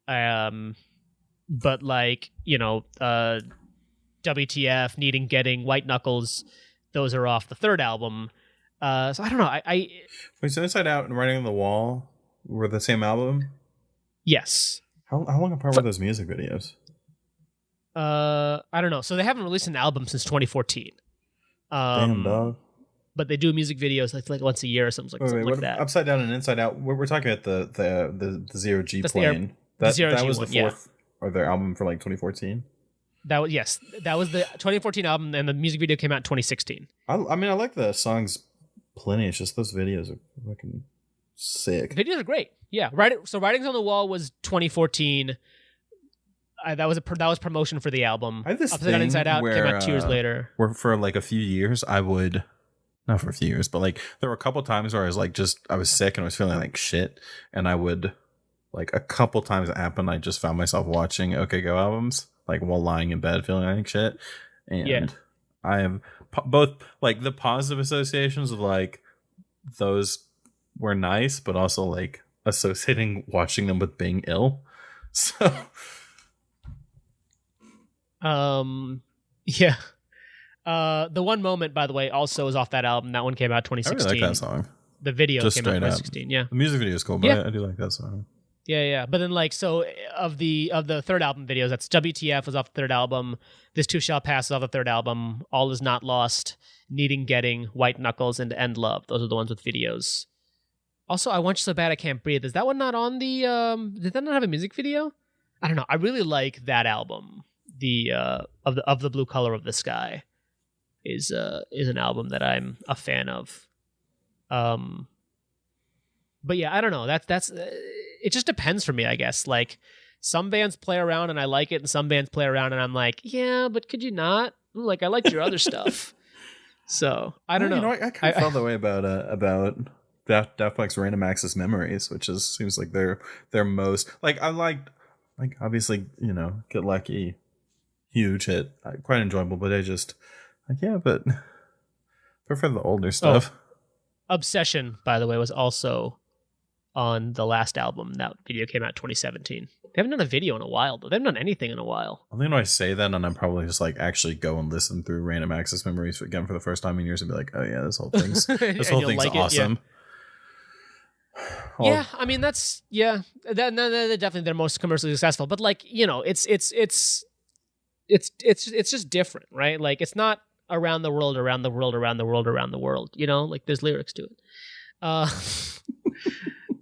But like, you know, WTF, Needing Getting, White Knuckles, those are off the third album. So I don't know. Wait, so Inside Out and Writing on the Wall were the same album? Yes. How long apart were those music videos? I don't know. So they haven't released an album since 2014. Damn, dog. But they do music videos like once a year or something like that. Upside Down and Inside Out. We're talking about the Zero G That's plane. That was the fourth or their album for like 2014. That was the 2014 album, and the music video came out in 2016. I mean, I like the songs plenty. It's just those videos are fucking sick. The videos are great. Yeah, So Writings on the Wall was 2014. That was promotion for the album. I have this Upside Down Inside Out came out 2 years later. Where for like a few years, not for a few years, but like there were a couple times where I was sick and I was feeling like shit, and I would like a couple times it happened. I just found myself watching OK Go albums. Like while lying in bed feeling like shit. And I have both like the positive associations of like those were nice, but also like associating watching them with being ill. So yeah. The One Moment, by the way, also is off that album. That one came out 2016. I really like that song. The video just came out 2016, yeah. The music video is cool, but I do like that song. Yeah. But then like so of the third album videos, that's WTF was off the third album. This Too Shall Pass is off the third album. All Is Not Lost, Needing Getting, White Knuckles, and End Love. Those are the ones with videos. Also, I Want You So Bad I Can't Breathe. Is that one not on the did that not have a music video? I don't know. I really like that album. The of the Blue Color of the Sky is an album that I'm a fan of. But yeah, I don't know. That's it just depends for me, I guess. Like some bands play around and I like it, and some bands play around and I'm like, yeah, but could you not? Like I liked your other stuff. So I don't know. You know, I kind of felt that way about Daft Punk's Random Access Memories, which seems like their most like I liked like obviously, you know, Get Lucky, huge hit, quite enjoyable, but I just like but prefer the older stuff. Obsession, by the way, was also on the last album. That video came out 2017. They haven't done a video in a while, though. They haven't done anything in a while. I think when I say that, and I'm probably just like actually go and listen through Random Access Memories again for the first time in years and be like, oh yeah, this whole thing's awesome. Yeah, I mean that's they're definitely their most commercially successful. But like it's just different, right? Like it's not around the world, around the world, around the world, around the world. Like there's lyrics to it.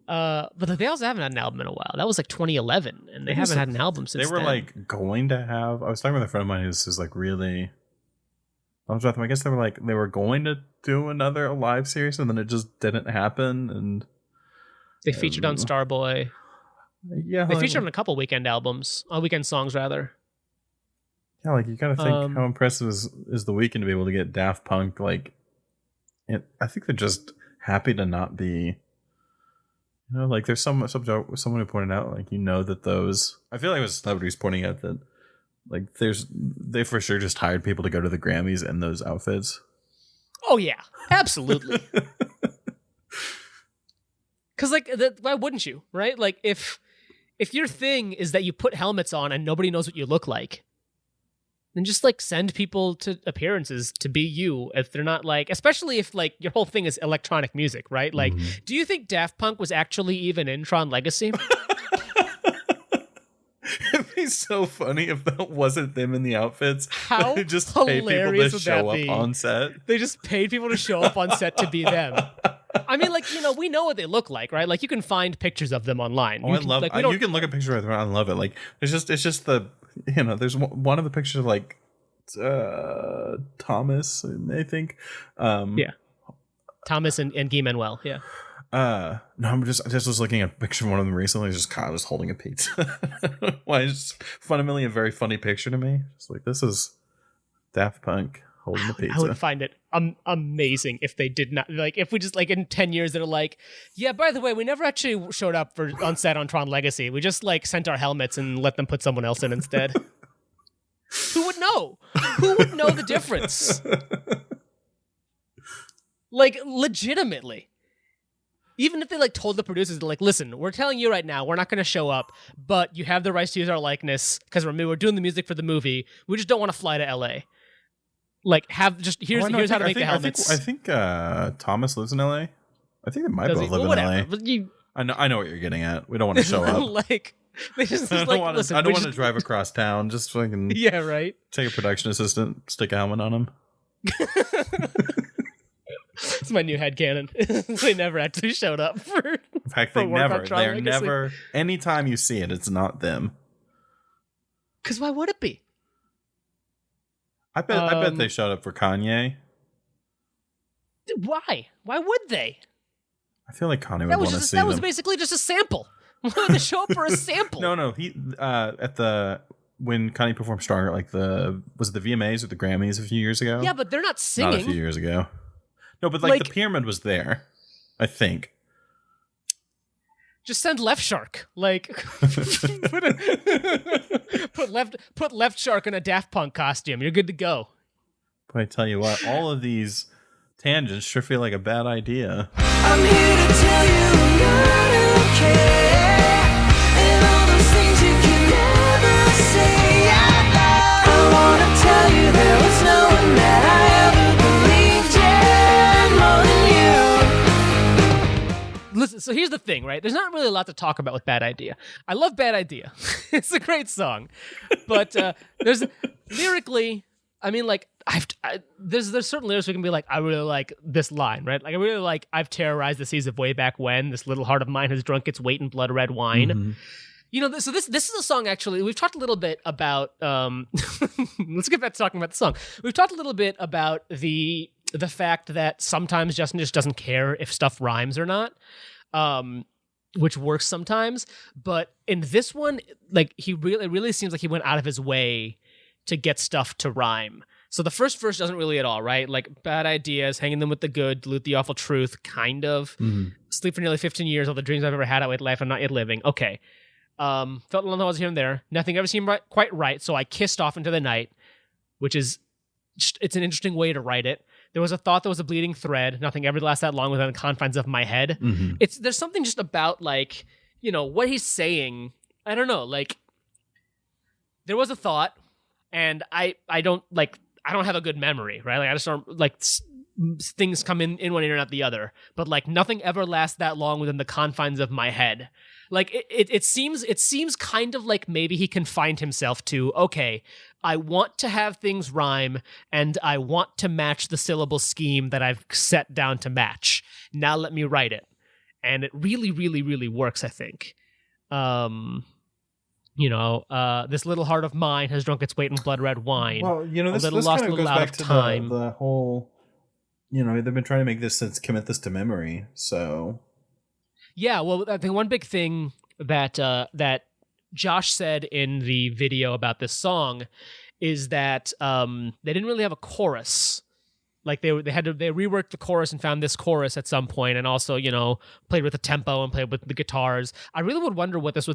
But they also haven't had an album in a while. That was like 2011, and they haven't had an album since. They were then. like going to have. I was talking with a friend of mine who's like really. I was with them. I guess they were going to do another live series, and then it just didn't happen. And they featured on Starboy. Yeah, they featured on a couple weekend songs rather. Yeah, like you gotta think how impressive is the Weeknd to be able to get Daft Punk. Like, I think they're just happy to not be. Like there's someone who pointed out, like, that those. I feel like it was celebrities pointing out that, like, they for sure just hired people to go to the Grammys in those outfits. Oh yeah, absolutely. Because like, why wouldn't you, right? Like if your thing is that you put helmets on and nobody knows what you look like, then just like send people to appearances to be you. If they're not like, especially if like your whole thing is electronic music, right? Like, do you think Daft Punk was actually even in Tron Legacy? It'd be so funny if that wasn't them in the outfits. How they just paid people to show up on set. They just paid people to show up on set to be them. I mean, like, we know what they look like, right? Like, you can find pictures of them online. Oh, you can look at pictures of them. I love it. Like, it's just the, there's one of the pictures of like Thomas, I think. Yeah. Thomas and Guy Manuel. Yeah. No, I just was looking at a picture of one of them recently. It's just Kyle just holding a pizza. Why? It's fundamentally a very funny picture to me. It's like, this is Daft Punk holding the pizza. I would find it amazing if they did not, like, if we just, like, in 10 years they're like, yeah, by the way, we never actually showed up on set on Tron Legacy. We just like sent our helmets and let them put someone else in instead. Who would know? Who would know the difference? Like, legitimately. Even if they like told the producers, they're like, listen, we're telling you right now, we're not going to show up, but you have the rights to use our likeness because we're doing the music for the movie. We just don't want to fly to LA. Like, here's how to make the helmets. I think Thomas lives in LA. I think they might both live in LA. But I know what you're getting at. We don't want to show up. Like, they just I don't want to drive across town just so I can right. Take a production assistant, stick a helmet on him. It's my new headcanon. They never actually showed up for. In fact, they're never. Anytime you see it, it's not them. Because why would it be? I bet they showed up for Kanye. Why? Why would they? I feel like Kanye would want to see them. That was basically just a sample. Why would they show up for a sample? No. He when Kanye performed Stronger, like was it the VMAs or the Grammys a few years ago? Yeah, but they're not singing. Not a few years ago. No, but like the pyramid was there, I think. Just send Left Shark. Like put Left Shark in a Daft Punk costume. You're good to go. But I tell you what, all of these tangents sure feel like a bad idea. I'm here to tell you I'm not okay, and all those things you can never say out loud. I wanna tell you there was no one that I ever Listen, so here's the thing, right? There's not really a lot to talk about with Bad Idea. I love Bad Idea. It's a great song. But there's lyrically, I mean, like, there's certain lyrics we can be like, I really like this line, right? Like, I really like, I've terrorized the seas of way back when. This little heart of mine has drunk its weight in blood red wine. Mm-hmm. So this is a song, actually, we've talked a little bit about, let's get back to talking about the song. We've talked a little bit about the fact that sometimes Justin just doesn't care if stuff rhymes or not, which works sometimes. But in this one, like, it really seems like he went out of his way to get stuff to rhyme. So the first verse doesn't really at all, right? Like, bad ideas, hanging them with the good, dilute the awful truth, kind of. Mm-hmm. Sleep for nearly 15 years, all the dreams I've ever had, outweighed life I'm not yet living. Okay. Felt alone I was here and there. Nothing ever seemed quite right, so I kissed off into the night, which is it's an interesting way to write it. There was a thought that was a bleeding thread. Nothing ever lasts that long within the confines of my head. Mhm. There's something just about like, what he's saying. I don't know. Like, there was a thought, and I don't have a good memory, right? Like, I just don't like things come in one ear and out the other. But like, nothing ever lasts that long within the confines of my head. Like, it seems kind of like maybe he confined himself to, okay, I want to have things rhyme, and I want to match the syllable scheme that I've set down to match. Now let me write it. And it really, really, really works, I think. This little heart of mine has drunk its weight in blood red wine. Well, this kind of goes back to the whole, they've been trying to make this since commit this to memory, so... Yeah, well, I think one big thing that Josh said in the video about this song is that they didn't really have a chorus. Like they reworked the chorus and found this chorus at some point, and also played with the tempo and played with the guitars. I really would wonder what this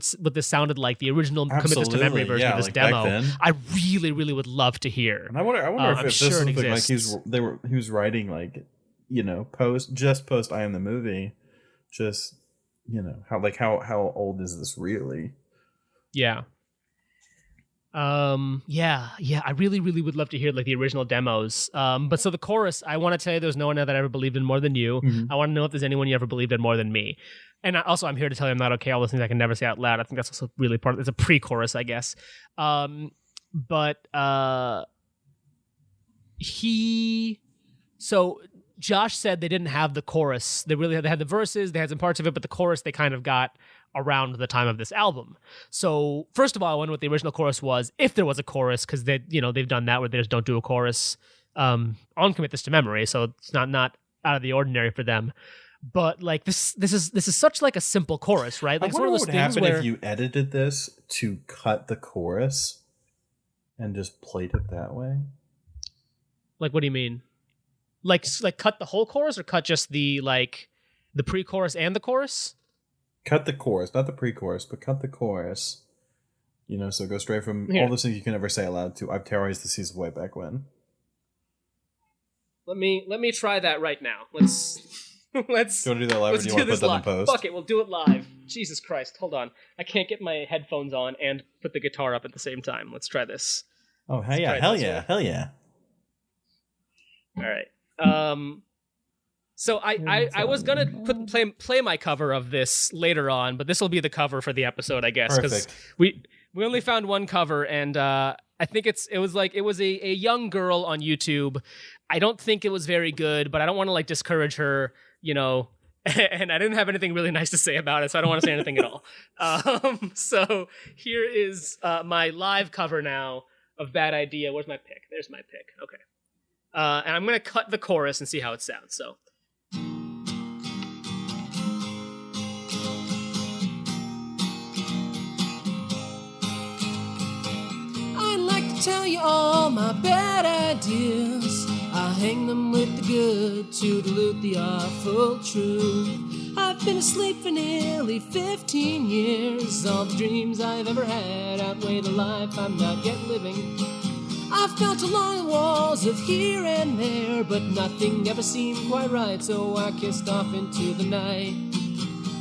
sounded like, the original Commit This to Memory version of this demo. I really, really would love to hear. And I wonder if this is like he was writing like post I Am the Movie, just how old is this really? Yeah. I really, really would love to hear like the original demos. But so the chorus, I want to tell you there's no one that I ever believed in more than you. Mm-hmm. I want to know if there's anyone you ever believed in more than me. And I'm here to tell you I'm not okay. All those things I can never say out loud. I think that's also really it's a pre-chorus, I guess. So Josh said they didn't have the chorus. They had the verses, they had some parts of it, but the chorus they kind of got around the time of this album. So first of all, I wonder what the original chorus was, if there was a chorus, because they've done that where they just don't do a chorus on Commit This to Memory, so it's not out of the ordinary for them. But like this is such like a simple chorus, right? Like, I wonder what would happen if you edited this to cut the chorus and just played it that way. Like, what do you mean? Like cut the whole chorus, or cut just the pre-chorus and the chorus? Cut the chorus, not the pre-chorus, but cut the chorus. So go straight from all those things you can never say aloud to I've terrorized the seas way back when. Let me try that right now. Let's do you want to do that live, or do you want to put that in post? Fuck it, we'll do it live. Jesus Christ, hold on. I can't get my headphones on and put the guitar up at the same time. Let's try this. Oh, hell yeah. All right. So I was gonna play my cover of this later on, but this will be the cover for the episode, I guess, because we only found one cover, and I think it was a young girl on YouTube. I don't think it was very good, but I don't want to discourage her, and I didn't have anything really nice to say about it, so I don't want to say anything at all. So here is my live cover now of Bad Idea. Where's my pick? There's my pick. Okay. And I'm going to cut the chorus and see how it sounds. So. I'd like to tell you all my bad ideas. I hang them with the good to dilute the awful truth. I've been asleep for nearly 15 years. All the dreams I've ever had outweigh the life I'm not yet living. I felt along the walls of here and there, but nothing ever seemed quite right, so I kissed off into the night.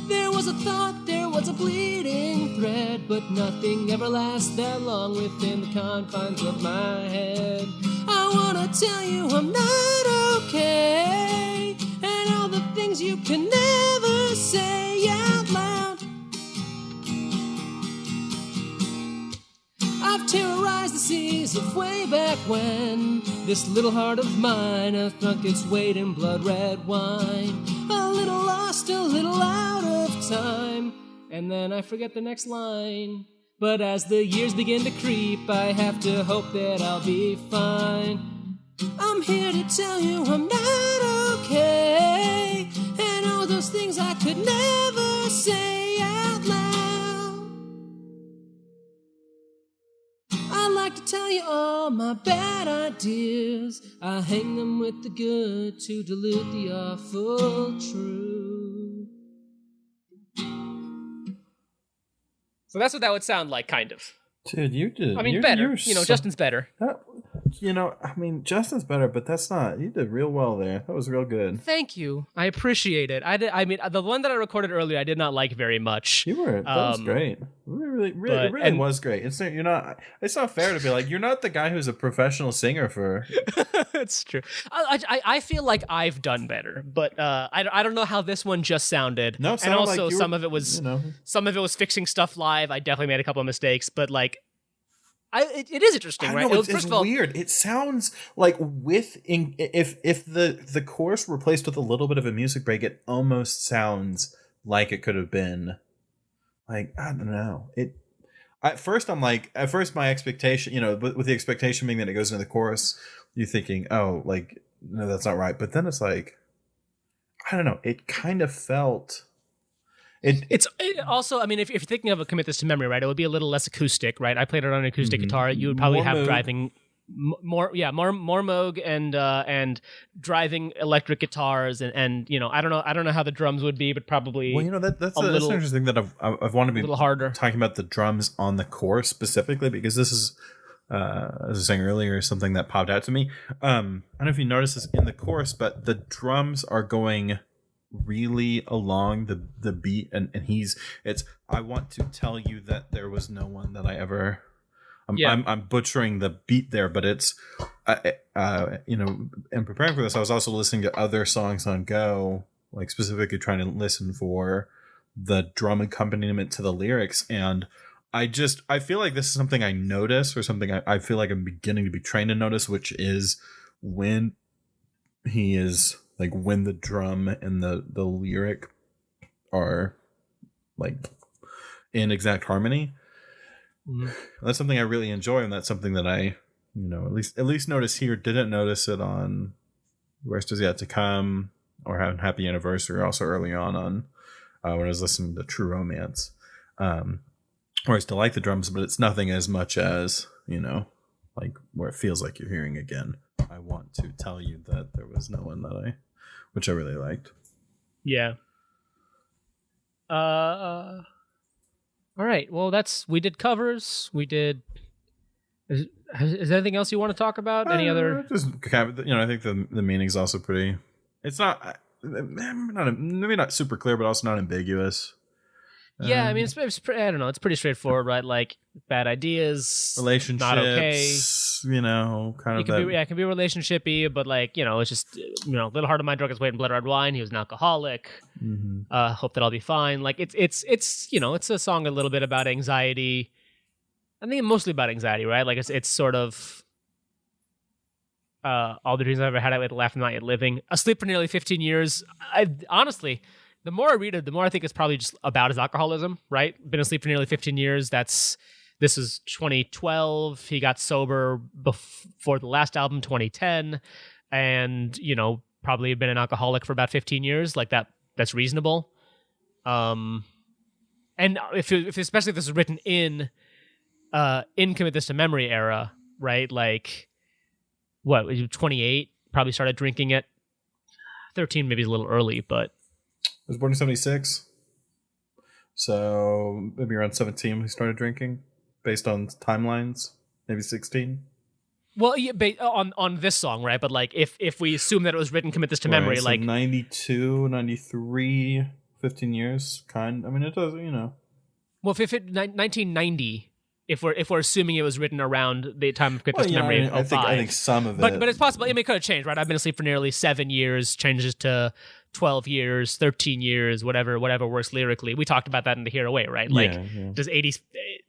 There was a thought, there was a bleeding thread, but nothing ever lasts that long within the confines of my head. I wanna tell you I'm not okay, and all the things you can never say out loud. I've terrorized the seas of way back when. This little heart of mine has drunk its weight in blood red wine. A little lost, a little out of time, and then I forget the next line. But as the years begin to creep, I have to hope that I'll be fine. I'm here to tell you I'm not okay, and all those things I could never say out loud. I like to tell you all my bad ideas. I hang them with the good to dilute the awful truth. So that's what that would sound like, kind of. Dude, you did. I mean, better. Justin's better. I mean, Justin's better, but that's not. You did real well there. That was real good. Thank you. I appreciate it. I mean, the one that I recorded earlier, I did not like very much. You were. That was great. It really was great. It's not. You're not. It's not fair to be like you're not the guy who's a professional singer for. It's true. I feel like I've done better, but I don't know how this one just sounded. No, it and sounded also like some of it was some of it was fixing stuff live. I definitely made a couple of mistakes, but like. It is interesting, right? Know, it's weird. It sounds like if the chorus replaced with a little bit of a music break, it almost sounds like it could have been like I don't know. At first my expectation, with the expectation being that it goes into the chorus, you're thinking, oh, like no, that's not right. But then it's like I don't know. It kind of felt. It's also, I mean, if you're thinking of a commit this to memory, right, it would be a little less acoustic, right? I played it on an acoustic guitar. You would probably have driving more Moog and driving electric guitars and I don't know how the drums would be, but probably that's an interesting thing that I've wanted to be a little harder talking about the drums on the chorus specifically because this is as I was saying earlier something that popped out to me. I don't know if you noticed this in the chorus, but the drums are going really along the beat and it's I want to tell you that there was no one that I ever I'm butchering the beat there, but it's in preparing for this I was also listening to other songs on Go, like specifically trying to listen for the drum accompaniment to the lyrics, and I feel like this is something I notice or something I feel like I'm beginning to be trained to notice, which is when he is like when the drum and the lyric are like in exact harmony. Mm-hmm. That's something I really enjoy, and that's something that I, at least notice here. Didn't notice it on Worst Is Yet to Come or Happy Anniversary, also early on when I was listening to True Romance. Where I still like the drums, but it's nothing as much as, like where it feels like you're hearing again. I want to tell you that there was no one which I really liked. Yeah. All right. Well, we did covers. We did. Is there anything else you want to talk about? Any other? Just kind of, I think the meaning's also pretty. It's not maybe not super clear, but also not ambiguous. Yeah, I mean, it's I don't know. It's pretty straightforward, right? Like bad ideas, relationships, not okay. Kind of. It can be relationshipy, but like it's just little heart of mine drunk his weight in blood red wine. He was an alcoholic. Mm-hmm. Hope that I'll be fine. Like it's it's a song a little bit about anxiety. I think mostly about anxiety, right? Like it's sort of all the dreams I've ever had. I would laugh, not yet living. Asleep for nearly 15 years. Honestly. The more I read it, the more I think it's probably just about his alcoholism, right? Been asleep for nearly 15 years. This is 2012. He got sober before the last album, 2010. And, probably been an alcoholic for about 15 years. Like that's reasonable. And especially if this is written in Commit This to Memory era, right? Like, what, 28? Probably started drinking at 13, maybe a little early, but I was born in 76, so maybe around 17 when he started drinking, based on timelines, maybe 16. Well, yeah, on this song, right? But like, if we assume that it was written, Commit This to Memory, so like 92, 93, 15 years, I mean, it does, Well, if 1990. If we're assuming it was written around the time of Commit This to Memory, I think some of it, but it's possible. I mean, it could have changed, right? I've been asleep for nearly 7 years, changes to 12 years, 13 years, whatever works lyrically. We talked about that in the Here Away, right? Like, does 80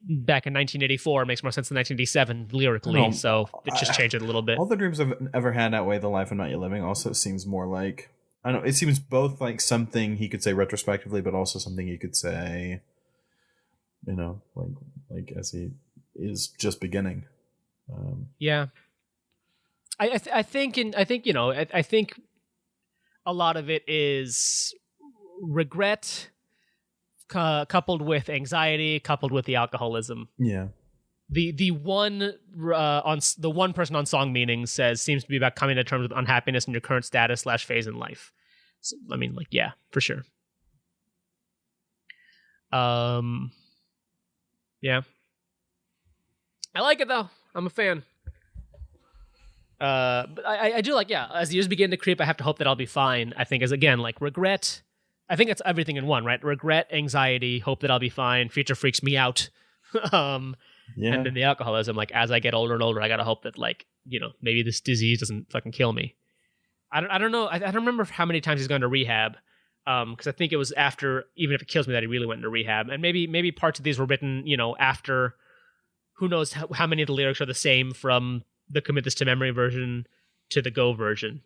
back in 1984 makes more sense than 1987 lyrically? So it just changed it a little bit. All the dreams I've ever had outweigh the life I'm not yet living. Also seems more like I don't know. It seems both like something he could say retrospectively, but also something he could say, like as he is just beginning. Yeah, I think a lot of it is regret coupled with anxiety, coupled with the alcoholism. Yeah. The one person on Song Meaning seems to be about coming to terms with unhappiness in your current status / phase in life. So, I mean, like, yeah, for sure. Yeah. I like it though. I'm a fan. But I do like, as the years begin to creep, I have to hope that I'll be fine. I think as again, like regret, I think it's everything in one, right? Regret, anxiety, hope that I'll be fine. Future freaks me out. And then the alcoholism, like as I get older and older, I gotta hope that like, maybe this disease doesn't fucking kill me. I don't know. I don't remember how many times he's gone to rehab. Because I think it was after, even if it kills me, that he really went into rehab. And maybe parts of these were written, after, who knows how many of the lyrics are the same from the Commit This to Memory version to the Go version,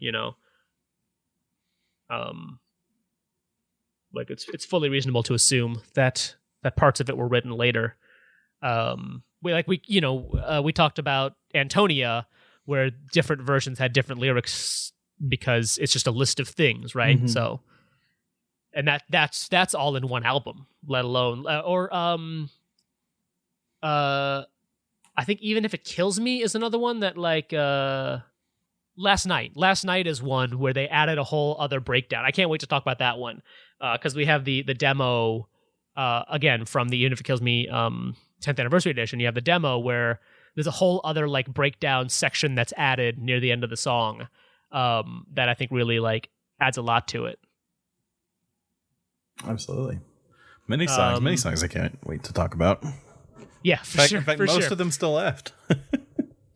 like it's fully reasonable to assume that parts of it were written later. We talked about Antonia, where different versions had different lyrics because it's just a list of things, right? Mm-hmm. So, and that's all in one album, let alone I think Even If It Kills Me is another one that like Last Night is one where they added a whole other breakdown. I can't wait to talk about that one because we have the demo again from the Even If It Kills Me 10th anniversary edition. You have the demo where there's a whole other like breakdown section that's added near the end of the song that I think really like adds a lot to it. Absolutely. Many songs I can't wait to talk about. Yeah, In fact, most of them still left.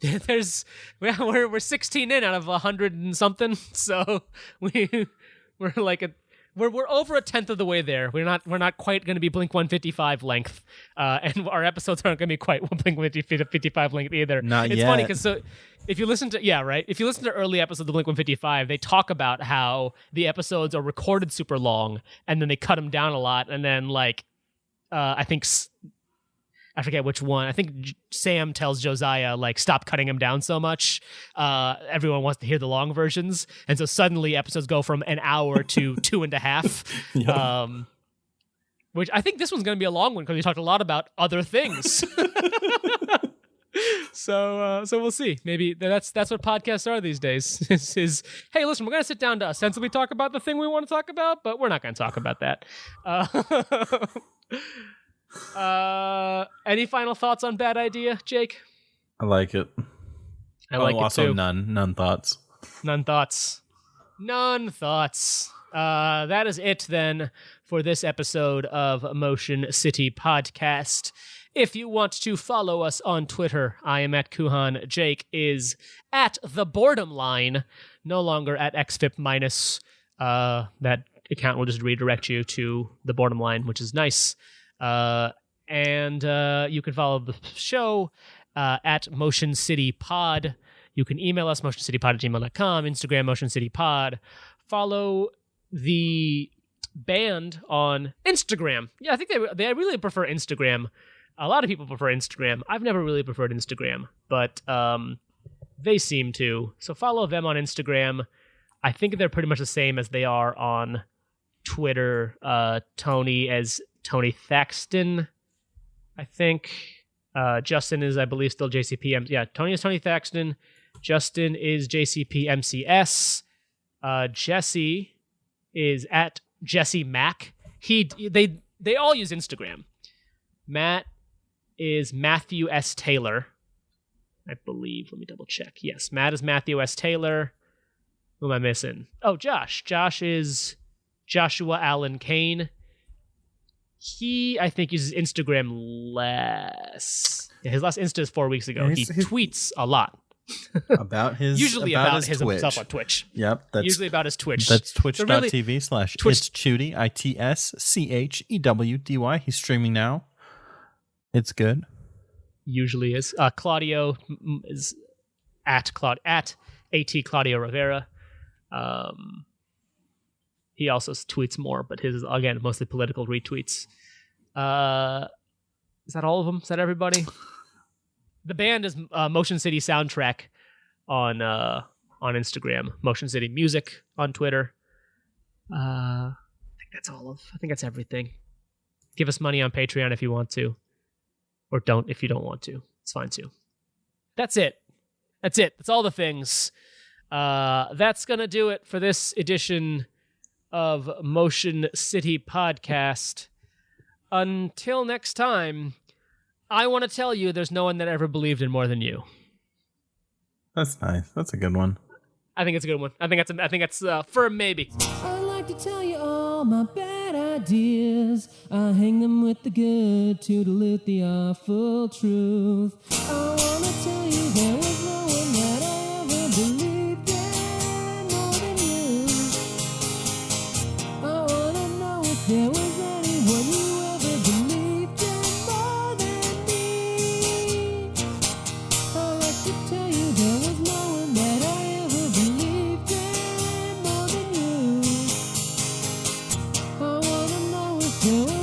We're 16 in out of 100 and something, so we're over a tenth of the way there. We're not quite going to be Blink 155 length, and our episodes aren't going to be quite Blink 155 length either. Not it's yet. funny because if you listen to early episodes of Blink 155, they talk about how the episodes are recorded super long and then they cut them down a lot, and then like I forget which one. I think Sam tells Josiah, like, stop cutting him down so much. Everyone wants to hear the long versions. And so suddenly episodes go from an hour to 2.5. Yep. Which I think this one's going to be a long one because we talked a lot about other things. So we'll see. Maybe that's what podcasts are these days. is hey, listen, we're going to sit down to ostensibly talk about the thing we want to talk about, but we're not going to talk about that. Any final thoughts on Bad Idea, Jake? I like it. I like it also too. None thoughts. None thoughts. That is it then for this episode of Motion City Podcast. If you want to follow us on Twitter, I am at Kuhan. Jake is at The Boredom Line, no longer at XFIP minus. That account will just redirect you to The Boredom Line, which is nice. And you can follow the show at Motion City Pod. You can email us, motioncitypod@gmail.com, Instagram, Motion City Pod. Follow the band on Instagram. Yeah, I think they really prefer Instagram. A lot of people prefer Instagram. I've never really preferred Instagram, but they seem to. So follow them on Instagram. I think they're pretty much the same as they are on Twitter. Tony as Tony Thaxton, I think. Justin is, I believe, still JCP. Yeah, Tony is Tony Thaxton. Justin is JCP MCS. Jesse is at Jesse Mac. They all use Instagram. Matt is Matthew S. Taylor, I believe. Let me double check. Yes, Matt is Matthew S. Taylor. Who am I missing? Oh, Josh. Josh is Joshua Allen Kane. He, I think, uses Instagram less. Yeah, his last Insta is 4 weeks ago. He tweets a lot. About his Usually about himself on Twitch. Yep. Usually about his Twitch. That's twitch.tv/itschewdy. He's streaming now. It's good. Usually is. Claudio is at AT Claudio Rivera. He also tweets more, but his is, again, mostly political retweets. Is that all of them? Is that everybody? The band is Motion City Soundtrack on Instagram. Motion City Music on Twitter. I think that's I think that's everything. Give us money on Patreon if you want to. Or don't if you don't want to. It's fine too. That's it. That's all the things. That's going to do it for this edition of Motion City Podcast. Until next time, I want to tell you there's no one that ever believed in more than you. That's nice. That's a good one. I think it's a good one. I think that's for a maybe. I like to tell you all my bad ideas. I hang them with the good to dilute the awful truth. I wanna tell you there was no one that I ever believed in more than you. I wanna know if there was anyone you ever believed in more than me. I like to tell you there was no one that I ever believed in more than you. I wanna know if there was